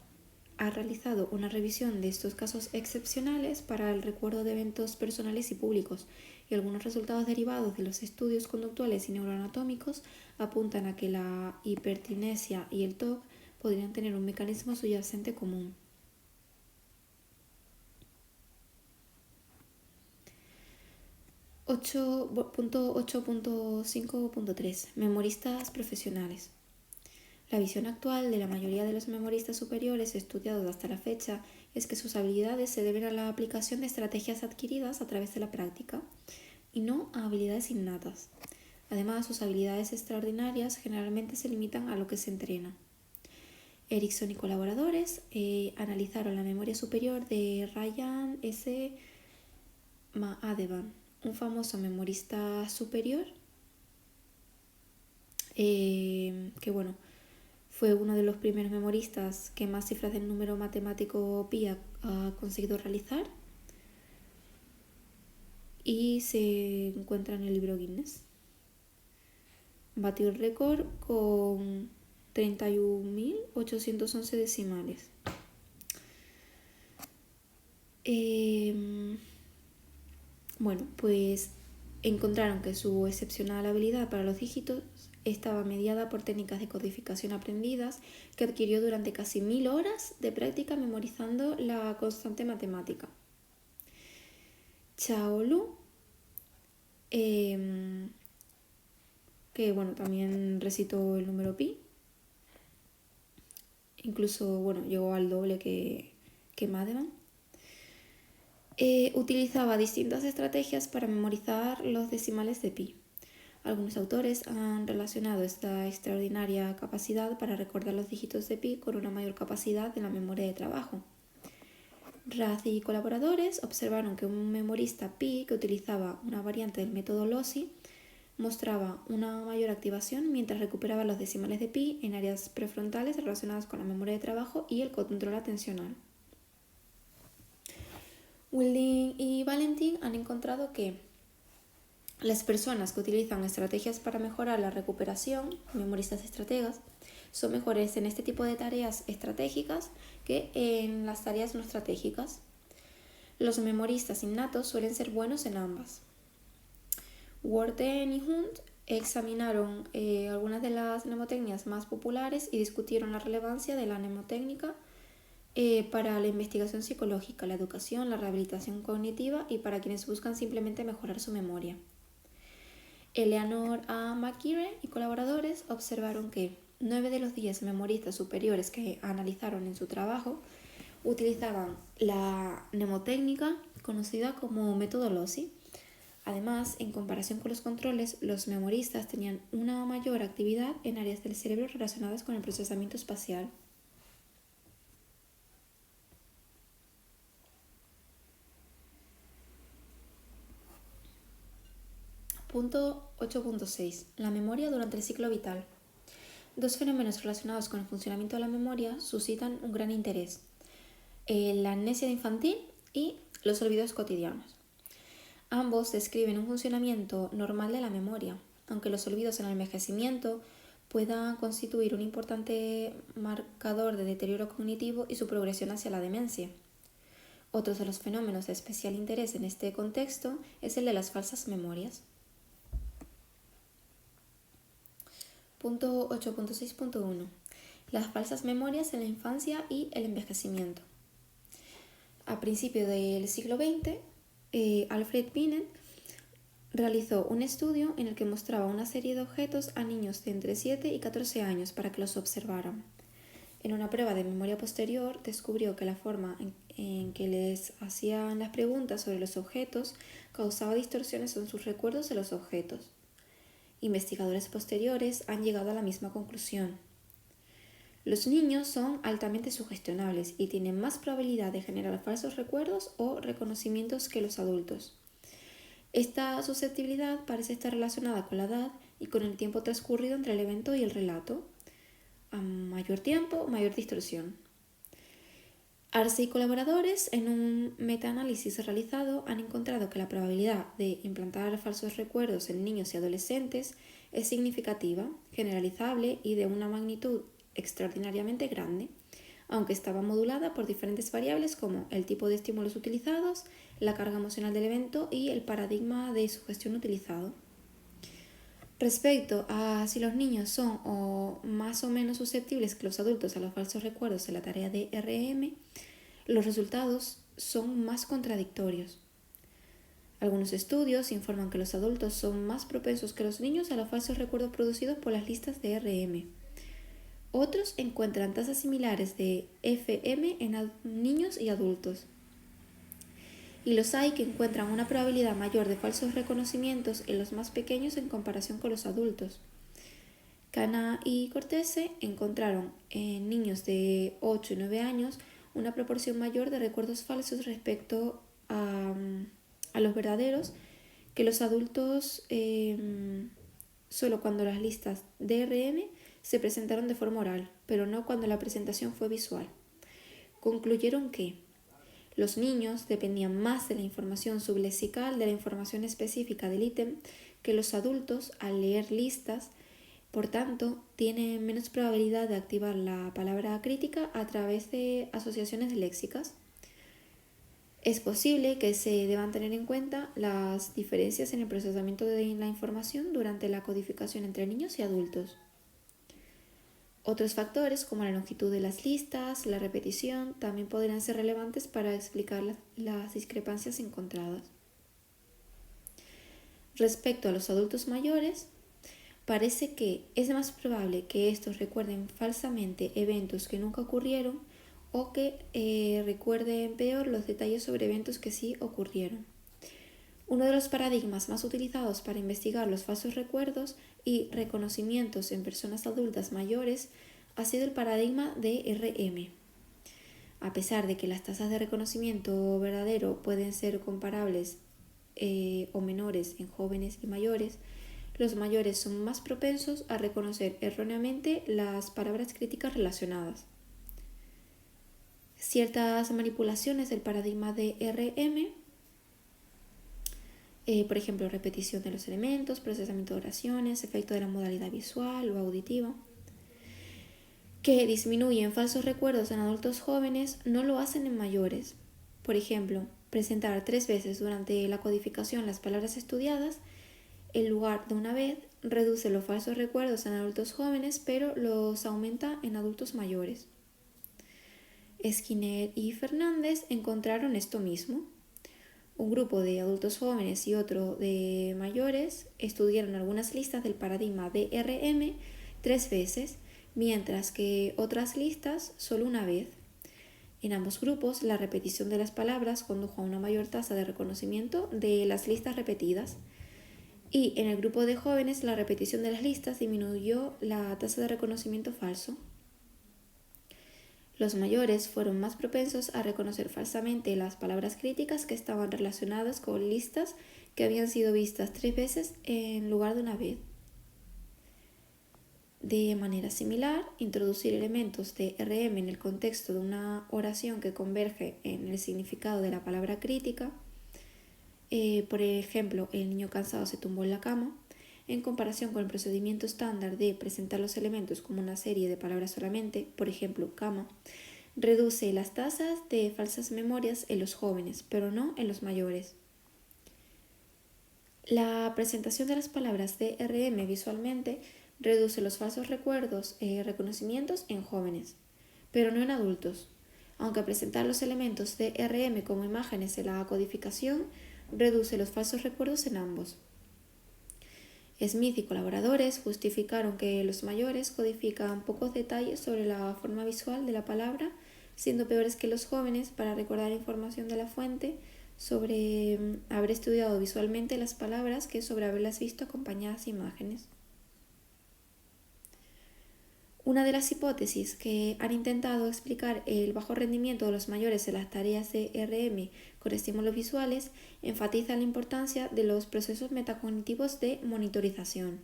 ha realizado una revisión de estos casos excepcionales para el recuerdo de eventos personales y públicos, y algunos resultados derivados de los estudios conductuales y neuroanatómicos apuntan a que la hipertimnesia y el TOC podrían tener un mecanismo subyacente común. 8.5.3 Memoristas profesionales. La visión actual de la mayoría de los memoristas superiores estudiados hasta la fecha es que sus habilidades se deben a la aplicación de estrategias adquiridas a través de la práctica y no a habilidades innatas. Además, sus habilidades extraordinarias generalmente se limitan a lo que se entrena. Erickson y colaboradores analizaron la memoria superior de Ryan S. Mahadevan, un famoso memorista superior fue uno de los primeros memoristas que más cifras del número matemático pi ha conseguido realizar y se encuentra en el libro Guinness. Batió el récord con 31.811 decimales. Pues encontraron que su excepcional habilidad para los dígitos estaba mediada por técnicas de codificación aprendidas que adquirió durante casi 1000 horas de práctica memorizando la constante matemática. Chaolu, también recitó el número pi, incluso llegó al doble que Madevan. Utilizaba distintas estrategias para memorizar los decimales de pi. Algunos autores han relacionado esta extraordinaria capacidad para recordar los dígitos de pi con una mayor capacidad en la memoria de trabajo. Raz y colaboradores observaron que un memorista pi que utilizaba una variante del método Lossy mostraba una mayor activación mientras recuperaba los decimales de pi en áreas prefrontales relacionadas con la memoria de trabajo y el control atencional. Wilding y Valentin han encontrado que las personas que utilizan estrategias para mejorar la recuperación, memoristas estrategas, son mejores en este tipo de tareas estratégicas que en las tareas no estratégicas. Los memoristas innatos suelen ser buenos en ambas. Worten y Hunt examinaron algunas de las mnemotecnias más populares y discutieron la relevancia de la mnemotécnica para la investigación psicológica, la educación, la rehabilitación cognitiva y para quienes buscan simplemente mejorar su memoria. Eleanor A. McKeere y colaboradores observaron que 9 de los 10 memoristas superiores que analizaron en su trabajo Utilizaban la mnemotécnica conocida como método Lossy. Además, en comparación con los controles, los memoristas tenían una mayor actividad en áreas del cerebro relacionadas con el procesamiento espacial. Punto 8.6. La memoria durante el ciclo vital. Dos fenómenos relacionados con el funcionamiento de la memoria suscitan un gran interés: la amnesia infantil y los olvidos cotidianos. Ambos describen un funcionamiento normal de la memoria, aunque los olvidos en el envejecimiento puedan constituir un importante marcador de deterioro cognitivo y su progresión hacia la demencia. Otro de los fenómenos de especial interés en este contexto es el de las falsas memorias. Punto 8.6.1. Las falsas memorias en la infancia y el envejecimiento. A principios del siglo XX, Alfred Binet realizó un estudio en el que mostraba una serie de objetos a niños de entre 7 y 14 años para que los observaran. En una prueba de memoria posterior descubrió que la forma en que les hacían las preguntas sobre los objetos causaba distorsiones en sus recuerdos de los objetos. Investigadores posteriores han llegado a la misma conclusión. Los niños son altamente sugestionables y tienen más probabilidad de generar falsos recuerdos o reconocimientos que los adultos. Esta susceptibilidad parece estar relacionada con la edad y con el tiempo transcurrido entre el evento y el relato. A mayor tiempo, mayor distorsión. Arce y colaboradores, en un metaanálisis realizado, han encontrado que la probabilidad de implantar falsos recuerdos en niños y adolescentes es significativa, generalizable y de una magnitud extraordinariamente grande, aunque estaba modulada por diferentes variables como el tipo de estímulos utilizados, la carga emocional del evento y el paradigma de sugestión utilizado. Respecto a si los niños son más o menos susceptibles que los adultos a los falsos recuerdos en la tarea de RM, los resultados son más contradictorios. Algunos estudios informan que los adultos son más propensos que los niños a los falsos recuerdos producidos por las listas de RM. Otros encuentran tasas similares de FM en niños y adultos. Y los hay que encuentran una probabilidad mayor de falsos reconocimientos en los más pequeños en comparación con los adultos. Cana y Cortese encontraron en niños de 8 y 9 años una proporción mayor de recuerdos falsos respecto a los verdaderos que los adultos, solo cuando las listas DRM se presentaron de forma oral, pero no cuando la presentación fue visual. Concluyeron que los niños dependían más de la información sublesical de la información específica del ítem que los adultos al leer listas. Por tanto, tienen menos probabilidad de activar la palabra crítica a través de asociaciones léxicas. Es posible que se deban tener en cuenta las diferencias en el procesamiento de la información durante la codificación entre niños y adultos. Otros factores, como la longitud de las listas, la repetición, también podrían ser relevantes para explicar las discrepancias encontradas. Respecto a los adultos mayores, parece que es más probable que estos recuerden falsamente eventos que nunca ocurrieron o que recuerden peor los detalles sobre eventos que sí ocurrieron. Uno de los paradigmas más utilizados para investigar los falsos recuerdos y reconocimientos en personas adultas mayores ha sido el paradigma de RM. A pesar de que las tasas de reconocimiento verdadero pueden ser comparables o menores en jóvenes y mayores, los mayores son más propensos a reconocer erróneamente las palabras críticas relacionadas. Ciertas manipulaciones del paradigma de RM, por ejemplo, repetición de los elementos, procesamiento de oraciones, efecto de la modalidad visual o auditiva, que disminuyen falsos recuerdos en adultos jóvenes, no lo hacen en mayores. Por ejemplo, presentar 3 veces durante la codificación las palabras estudiadas en lugar de una vez reduce los falsos recuerdos en adultos jóvenes, pero los aumenta en adultos mayores. Skinner y Fernández encontraron esto mismo. Un grupo de adultos jóvenes y otro de mayores estudiaron algunas listas del paradigma de RM 3 veces, mientras que otras listas solo una vez. En ambos grupos, la repetición de las palabras condujo a una mayor tasa de reconocimiento de las listas repetidas. Y en el grupo de jóvenes, la repetición de las listas disminuyó la tasa de reconocimiento falso. Los mayores fueron más propensos a reconocer falsamente las palabras críticas que estaban relacionadas con listas que habían sido vistas 3 veces en lugar de una vez. De manera similar, introducir elementos de RM en el contexto de una oración que converge en el significado de la palabra crítica, por ejemplo, el niño cansado se tumbó en la cama, en comparación con el procedimiento estándar de presentar los elementos como una serie de palabras solamente, por ejemplo, cama, reduce las tasas de falsas memorias en los jóvenes, pero no en los mayores. La presentación de las palabras de RM visualmente reduce los falsos recuerdos y reconocimientos en jóvenes, pero no en adultos, aunque presentar los elementos de RM como imágenes en la codificación reduce los falsos recuerdos en ambos. Smith y colaboradores justificaron que los mayores codifican pocos detalles sobre la forma visual de la palabra, siendo peores que los jóvenes para recordar información de la fuente sobre haber estudiado visualmente las palabras que sobre haberlas visto acompañadas de imágenes. Una de las hipótesis que han intentado explicar el bajo rendimiento de los mayores en las tareas de RM con estímulos visuales enfatiza la importancia de los procesos metacognitivos de monitorización.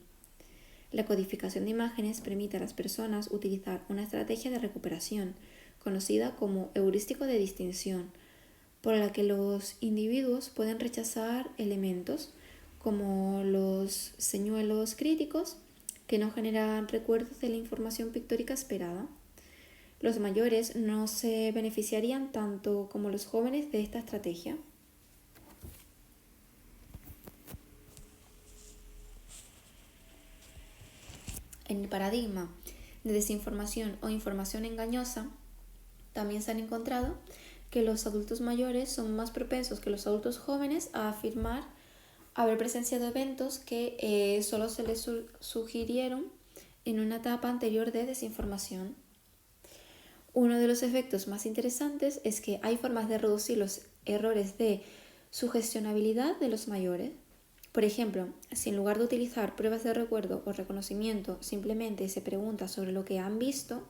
La codificación de imágenes permite a las personas utilizar una estrategia de recuperación, conocida como heurístico de distinción, por la que los individuos pueden rechazar elementos como los señuelos críticos que no generan recuerdos de la información pictórica esperada. Los mayores no se beneficiarían tanto como los jóvenes de esta estrategia. En el paradigma de desinformación o información engañosa, también se han encontrado que los adultos mayores son más propensos que los adultos jóvenes a afirmar haber presenciado eventos que solo se les sugirieron en una etapa anterior de desinformación. Uno de los efectos más interesantes es que hay formas de reducir los errores de sugestionabilidad de los mayores. Por ejemplo, si en lugar de utilizar pruebas de recuerdo o reconocimiento simplemente se pregunta sobre lo que han visto,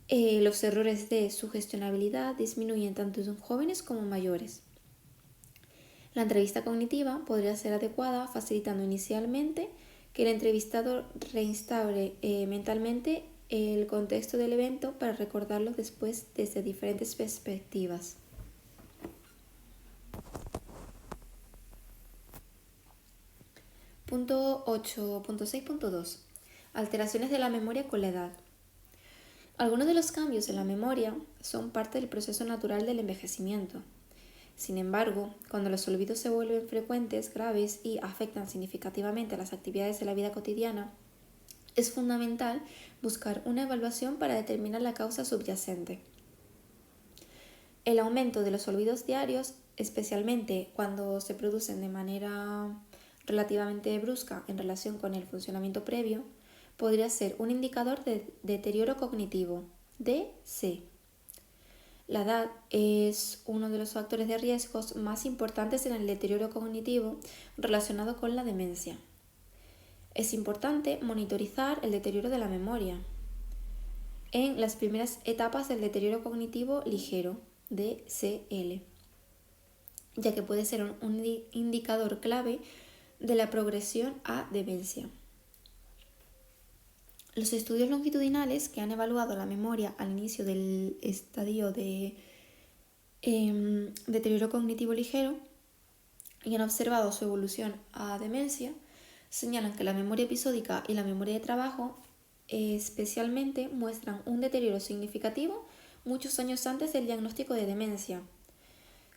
los errores de sugestionabilidad disminuyen tanto en jóvenes como mayores. La entrevista cognitiva podría ser adecuada facilitando inicialmente que el entrevistado reinstaure mentalmente el contexto del evento para recordarlo después desde diferentes perspectivas. Punto 8.6.2. Alteraciones de la memoria con la edad. Algunos de los cambios en la memoria son parte del proceso natural del envejecimiento. Sin embargo, cuando los olvidos se vuelven frecuentes, graves y afectan significativamente a las actividades de la vida cotidiana, es fundamental buscar una evaluación para determinar la causa subyacente. El aumento de los olvidos diarios, especialmente cuando se producen de manera relativamente brusca en relación con el funcionamiento previo, podría ser un indicador de deterioro cognitivo, DC. La edad es uno de los factores de riesgos más importantes en el deterioro cognitivo relacionado con la demencia. Es importante monitorizar el deterioro de la memoria en las primeras etapas del deterioro cognitivo ligero, DCL, ya que puede ser un indicador clave de la progresión a demencia. Los estudios longitudinales que han evaluado la memoria al inicio del estadio de deterioro cognitivo ligero y han observado su evolución a demencia señalan que la memoria episódica y la memoria de trabajo especialmente muestran un deterioro significativo muchos años antes del diagnóstico de demencia,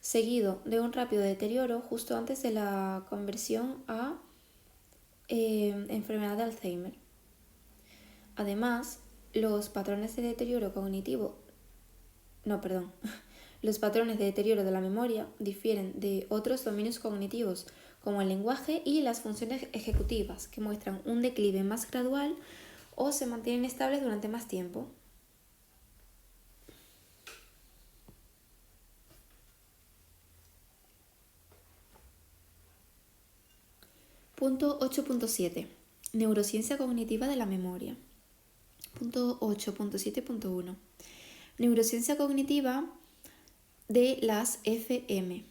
seguido de un rápido deterioro justo antes de la conversión a enfermedad de Alzheimer. Además, los patrones de deterioro de la memoria difieren de otros dominios cognitivos, como el lenguaje y las funciones ejecutivas, que muestran un declive más gradual o se mantienen estables durante más tiempo. Punto 8.7. Neurociencia cognitiva de la memoria. Punto 8.7.1. Neurociencia cognitiva de las FM.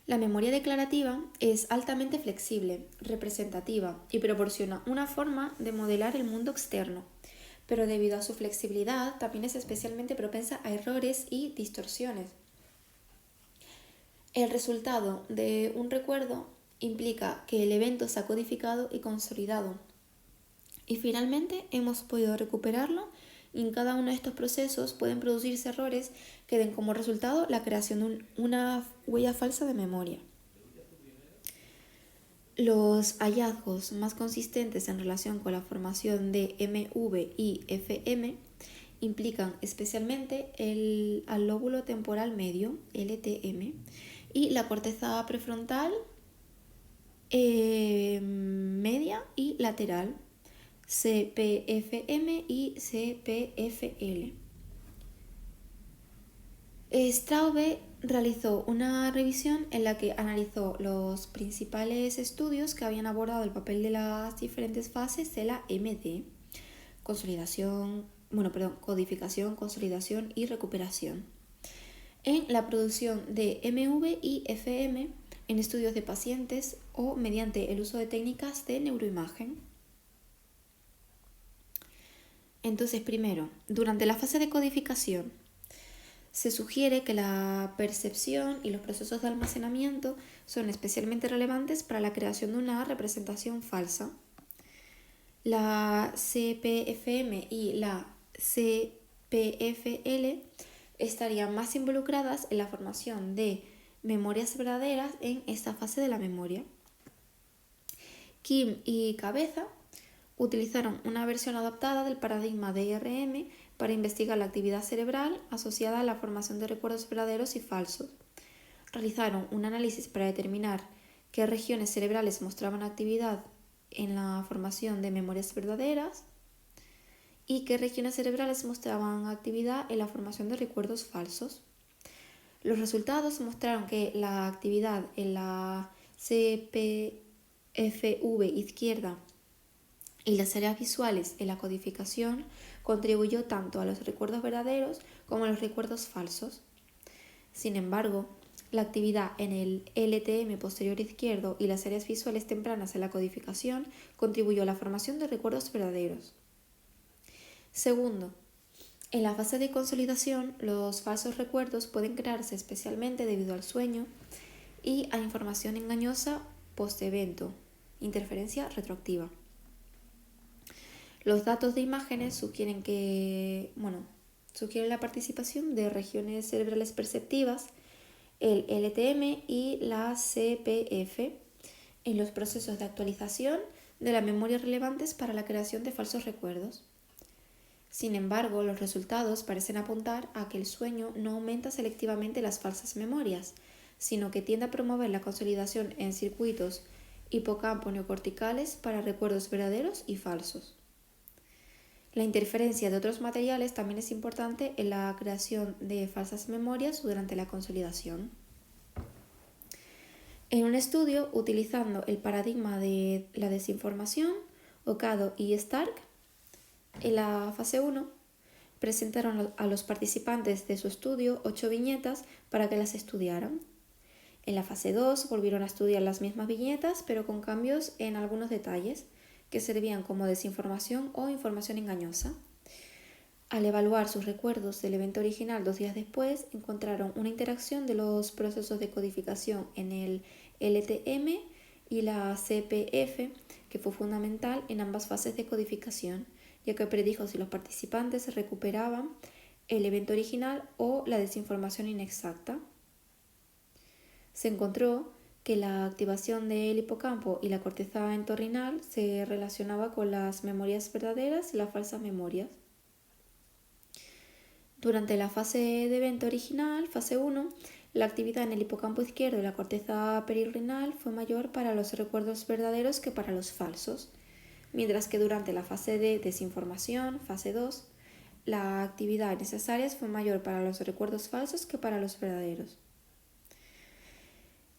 La memoria declarativa es altamente flexible, representativa y proporciona una forma de modelar el mundo externo, pero debido a su flexibilidad también es especialmente propensa a errores y distorsiones. El resultado de un recuerdo implica que el evento se ha codificado y consolidado, y finalmente hemos podido recuperarlo, y en cada uno de estos procesos pueden producirse errores que den como resultado la creación de una huella falsa de memoria. Los hallazgos más consistentes en relación con la formación de MV y FM implican especialmente al lóbulo temporal medio, LTM, y la corteza prefrontal media y lateral, CPFM y CPFL. Straube realizó una revisión en la que analizó los principales estudios que habían abordado el papel de las diferentes fases de la MD, codificación, consolidación y recuperación, en la producción de MV y FM en estudios de pacientes o mediante el uso de técnicas de neuroimagen. Entonces, primero, durante la fase de codificación, se sugiere que la percepción y los procesos de almacenamiento son especialmente relevantes para la creación de una representación falsa. La CPFM y la CPFL estarían más involucradas en la formación de memorias verdaderas en esta fase de la memoria. Kim y Cabeza utilizaron una versión adaptada del paradigma de IRM para investigar la actividad cerebral asociada a la formación de recuerdos verdaderos y falsos. Realizaron un análisis para determinar qué regiones cerebrales mostraban actividad en la formación de memorias verdaderas y qué regiones cerebrales mostraban actividad en la formación de recuerdos falsos. Los resultados mostraron que la actividad en la CPFV izquierda y las áreas visuales en la codificación contribuyó tanto a los recuerdos verdaderos como a los recuerdos falsos. Sin embargo, la actividad en el LTM posterior izquierdo y las áreas visuales tempranas en la codificación contribuyó a la formación de recuerdos verdaderos. Segundo, en la fase de consolidación, los falsos recuerdos pueden crearse especialmente debido al sueño y a información engañosa post-evento, interferencia retroactiva. Los datos de imágenes sugieren la participación de regiones cerebrales perceptivas, el LTM y la CPF, en los procesos de actualización de la memoria relevantes para la creación de falsos recuerdos. Sin embargo, los resultados parecen apuntar a que el sueño no aumenta selectivamente las falsas memorias, sino que tiende a promover la consolidación en circuitos hipocampo neocorticales para recuerdos verdaderos y falsos. La interferencia de otros materiales también es importante en la creación de falsas memorias durante la consolidación. En un estudio utilizando el paradigma de la desinformación, Ocado y Stark, en la fase 1, presentaron a los participantes de su estudio 8 viñetas para que las estudiaran. En la fase 2 volvieron a estudiar las mismas viñetas, pero con cambios en algunos detalles que servían como desinformación o información engañosa. Al evaluar sus recuerdos del evento original 2 días después, encontraron una interacción de los procesos de codificación en el LTM y la CPF, que fue fundamental en ambas fases de codificación, ya que predijo si los participantes recuperaban el evento original o la desinformación inexacta. Se encontró que la activación del hipocampo y la corteza entorrinal se relacionaba con las memorias verdaderas y las falsas memorias. Durante la fase de evento original, fase 1, la actividad en el hipocampo izquierdo y la corteza perirrenal fue mayor para los recuerdos verdaderos que para los falsos, mientras que durante la fase de desinformación, fase 2, la actividad en esas áreas fue mayor para los recuerdos falsos que para los verdaderos.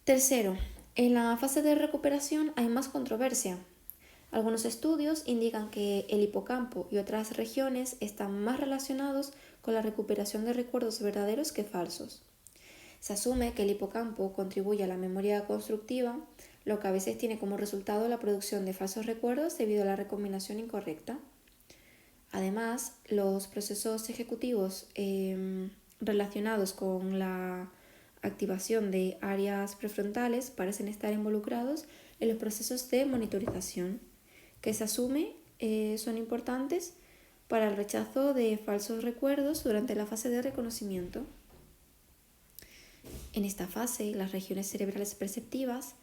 Tercero, En la fase de recuperación hay más controversia. Algunos estudios indican que el hipocampo y otras regiones están más relacionados con la recuperación de recuerdos verdaderos que falsos. Se asume que el hipocampo contribuye a la memoria constructiva, lo que a veces tiene como resultado la producción de falsos recuerdos debido a la recombinación incorrecta. Además, los procesos ejecutivos relacionados con la activación de áreas prefrontales parecen estar involucrados en los procesos de monitorización, que se asume son importantes para el rechazo de falsos recuerdos durante la fase de reconocimiento. En esta fase, las regiones cerebrales perceptivas,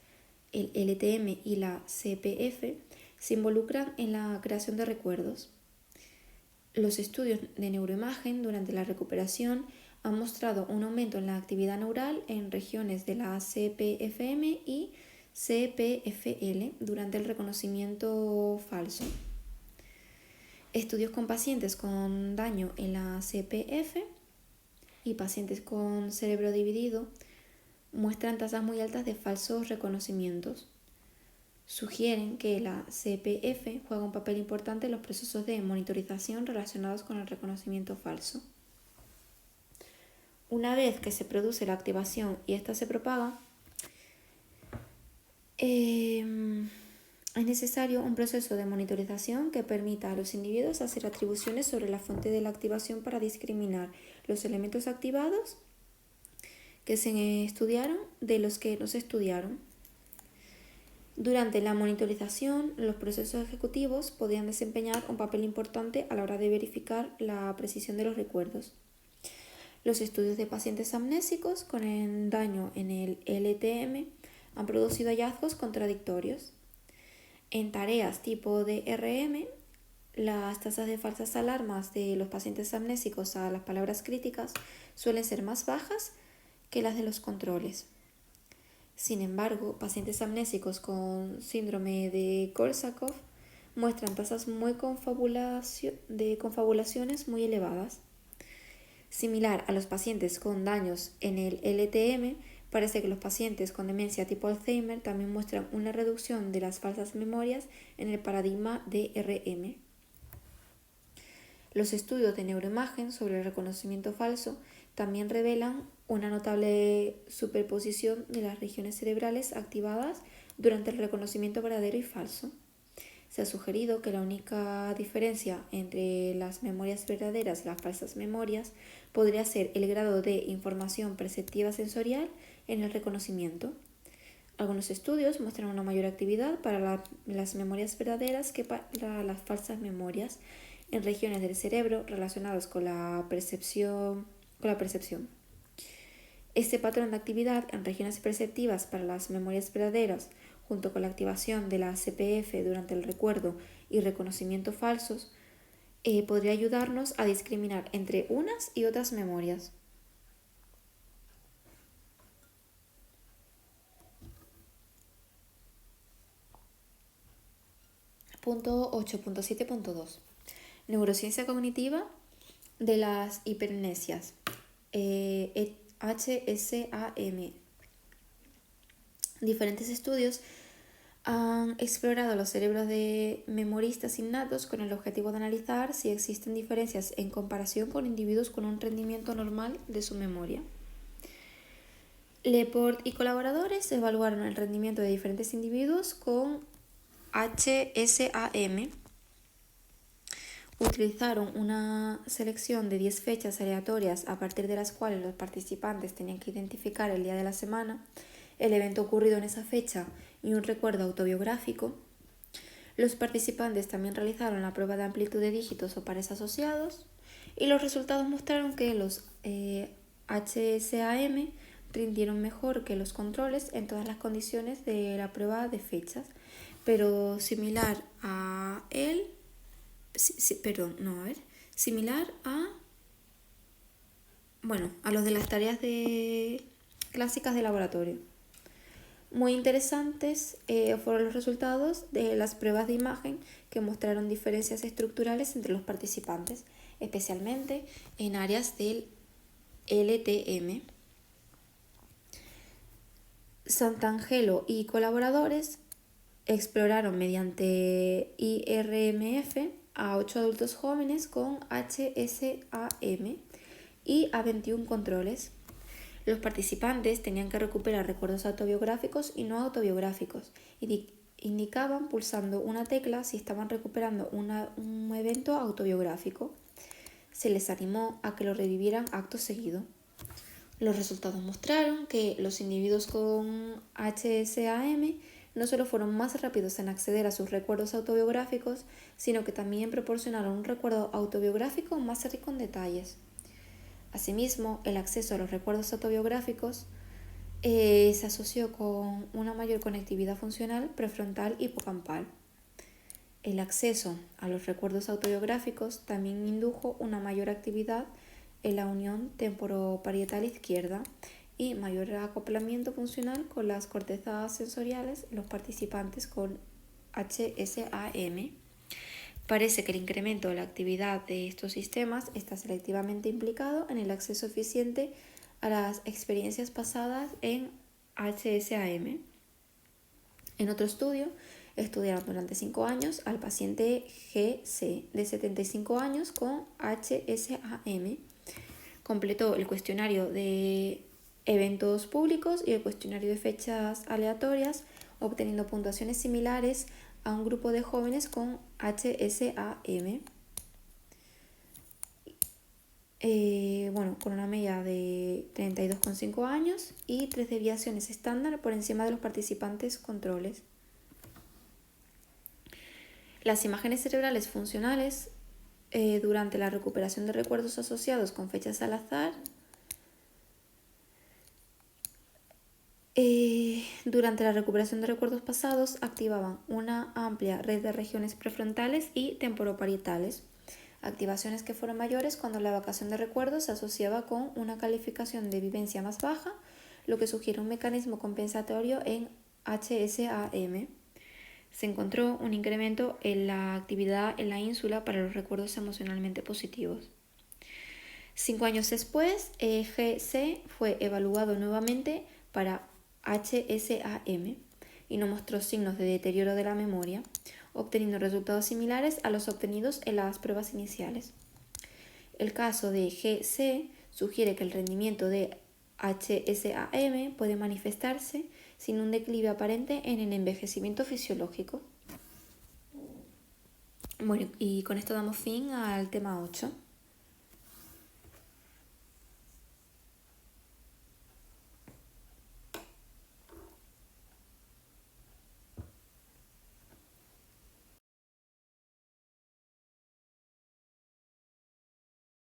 el LTM y la CPF, se involucran en la creación de recuerdos. Los estudios de neuroimagen durante la recuperación han mostrado un aumento en la actividad neural en regiones de la CPFM y CPFL durante el reconocimiento falso. Estudios con pacientes con daño en la CPF y pacientes con cerebro dividido muestran tasas muy altas de falsos reconocimientos. Sugieren que la CPF juega un papel importante en los procesos de monitorización relacionados con el reconocimiento falso. Una vez que se produce la activación y esta se propaga, es necesario un proceso de monitorización que permita a los individuos hacer atribuciones sobre la fuente de la activación para discriminar los elementos activados que se estudiaron de los que no se estudiaron. Durante la monitorización, los procesos ejecutivos podían desempeñar un papel importante a la hora de verificar la precisión de los recuerdos. Los estudios de pacientes amnésicos con el daño en el LTM han producido hallazgos contradictorios. En tareas tipo DRM, las tasas de falsas alarmas de los pacientes amnésicos a las palabras críticas suelen ser más bajas que las de los controles. Sin embargo, pacientes amnésicos con síndrome de Korsakoff muestran tasas de confabulaciones muy elevadas. Similar a los pacientes con daños en el LTM, parece que los pacientes con demencia tipo Alzheimer también muestran una reducción de las falsas memorias en el paradigma DRM. Los estudios de neuroimagen sobre el reconocimiento falso también revelan una notable superposición de las regiones cerebrales activadas durante el reconocimiento verdadero y falso. Se ha sugerido que la única diferencia entre las memorias verdaderas y las falsas memorias podría ser el grado de información perceptiva sensorial en el reconocimiento. Algunos estudios muestran una mayor actividad para las memorias verdaderas que para las falsas memorias en regiones del cerebro relacionadas con la percepción. Este patrón de actividad en regiones perceptivas para las memorias verdaderas, junto con la activación de la CPF durante el recuerdo y reconocimiento falsos, podría ayudarnos a discriminar entre unas y otras memorias. Punto 8.7.2. Neurociencia cognitiva de las hipermnesias. HSAM. Diferentes estudios han explorado los cerebros de memoristas innatos con el objetivo de analizar si existen diferencias en comparación con individuos con un rendimiento normal de su memoria. Leport y colaboradores evaluaron el rendimiento de diferentes individuos con HSAM. Utilizaron una selección de 10 fechas aleatorias a partir de las cuales los participantes tenían que identificar el día de la semana, el evento ocurrido en esa fecha y un recuerdo autobiográfico. Los participantes también realizaron la prueba de amplitud de dígitos o pares asociados y los resultados mostraron que los HSAM rindieron mejor que los controles en todas las condiciones de la prueba de fechas, pero similar a los de las tareas clásicas de laboratorio. Muy interesantes fueron los resultados de las pruebas de imagen que mostraron diferencias estructurales entre los participantes, especialmente en áreas del LTM. Santangelo y colaboradores exploraron mediante IRMF a 8 adultos jóvenes con HSAM y a 21 controles. Los participantes tenían que recuperar recuerdos autobiográficos y no autobiográficos y indicaban pulsando una tecla si estaban recuperando un evento autobiográfico. Se les animó a que lo revivieran acto seguido. Los resultados mostraron que los individuos con HSAM no solo fueron más rápidos en acceder a sus recuerdos autobiográficos, sino que también proporcionaron un recuerdo autobiográfico más rico en detalles. Asimismo, el acceso a los recuerdos autobiográficos se asoció con una mayor conectividad funcional prefrontal hipocampal. El acceso a los recuerdos autobiográficos también indujo una mayor actividad en la unión temporoparietal izquierda y mayor acoplamiento funcional con las cortezas sensoriales en los participantes con HSAM. Parece que el incremento de la actividad de estos sistemas está selectivamente implicado en el acceso eficiente a las experiencias pasadas en HSAM. En otro estudio, estudiaron durante 5 años al paciente GC de 75 años con HSAM. Completó el cuestionario de eventos públicos y el cuestionario de fechas aleatorias, obteniendo puntuaciones similares a un grupo de jóvenes con HSAM. Con una media de 32,5 años y 3 desviaciones estándar por encima de los participantes controles. Las imágenes cerebrales funcionales durante la recuperación de recuerdos asociados con fechas al azar durante la recuperación de recuerdos pasados activaban una amplia red de regiones prefrontales y temporoparietales, activaciones que fueron mayores cuando la evocación de recuerdos se asociaba con una calificación de vivencia más baja, lo que sugiere un mecanismo compensatorio en HSAM. Se encontró un incremento en la actividad en la ínsula para los recuerdos emocionalmente positivos. 5 años después, GC fue evaluado nuevamente para HSAM y no mostró signos de deterioro de la memoria, obteniendo resultados similares a los obtenidos en las pruebas iniciales. El caso de GC sugiere que el rendimiento de HSAM puede manifestarse sin un declive aparente en el envejecimiento fisiológico. Bueno, y con esto damos fin al tema 8.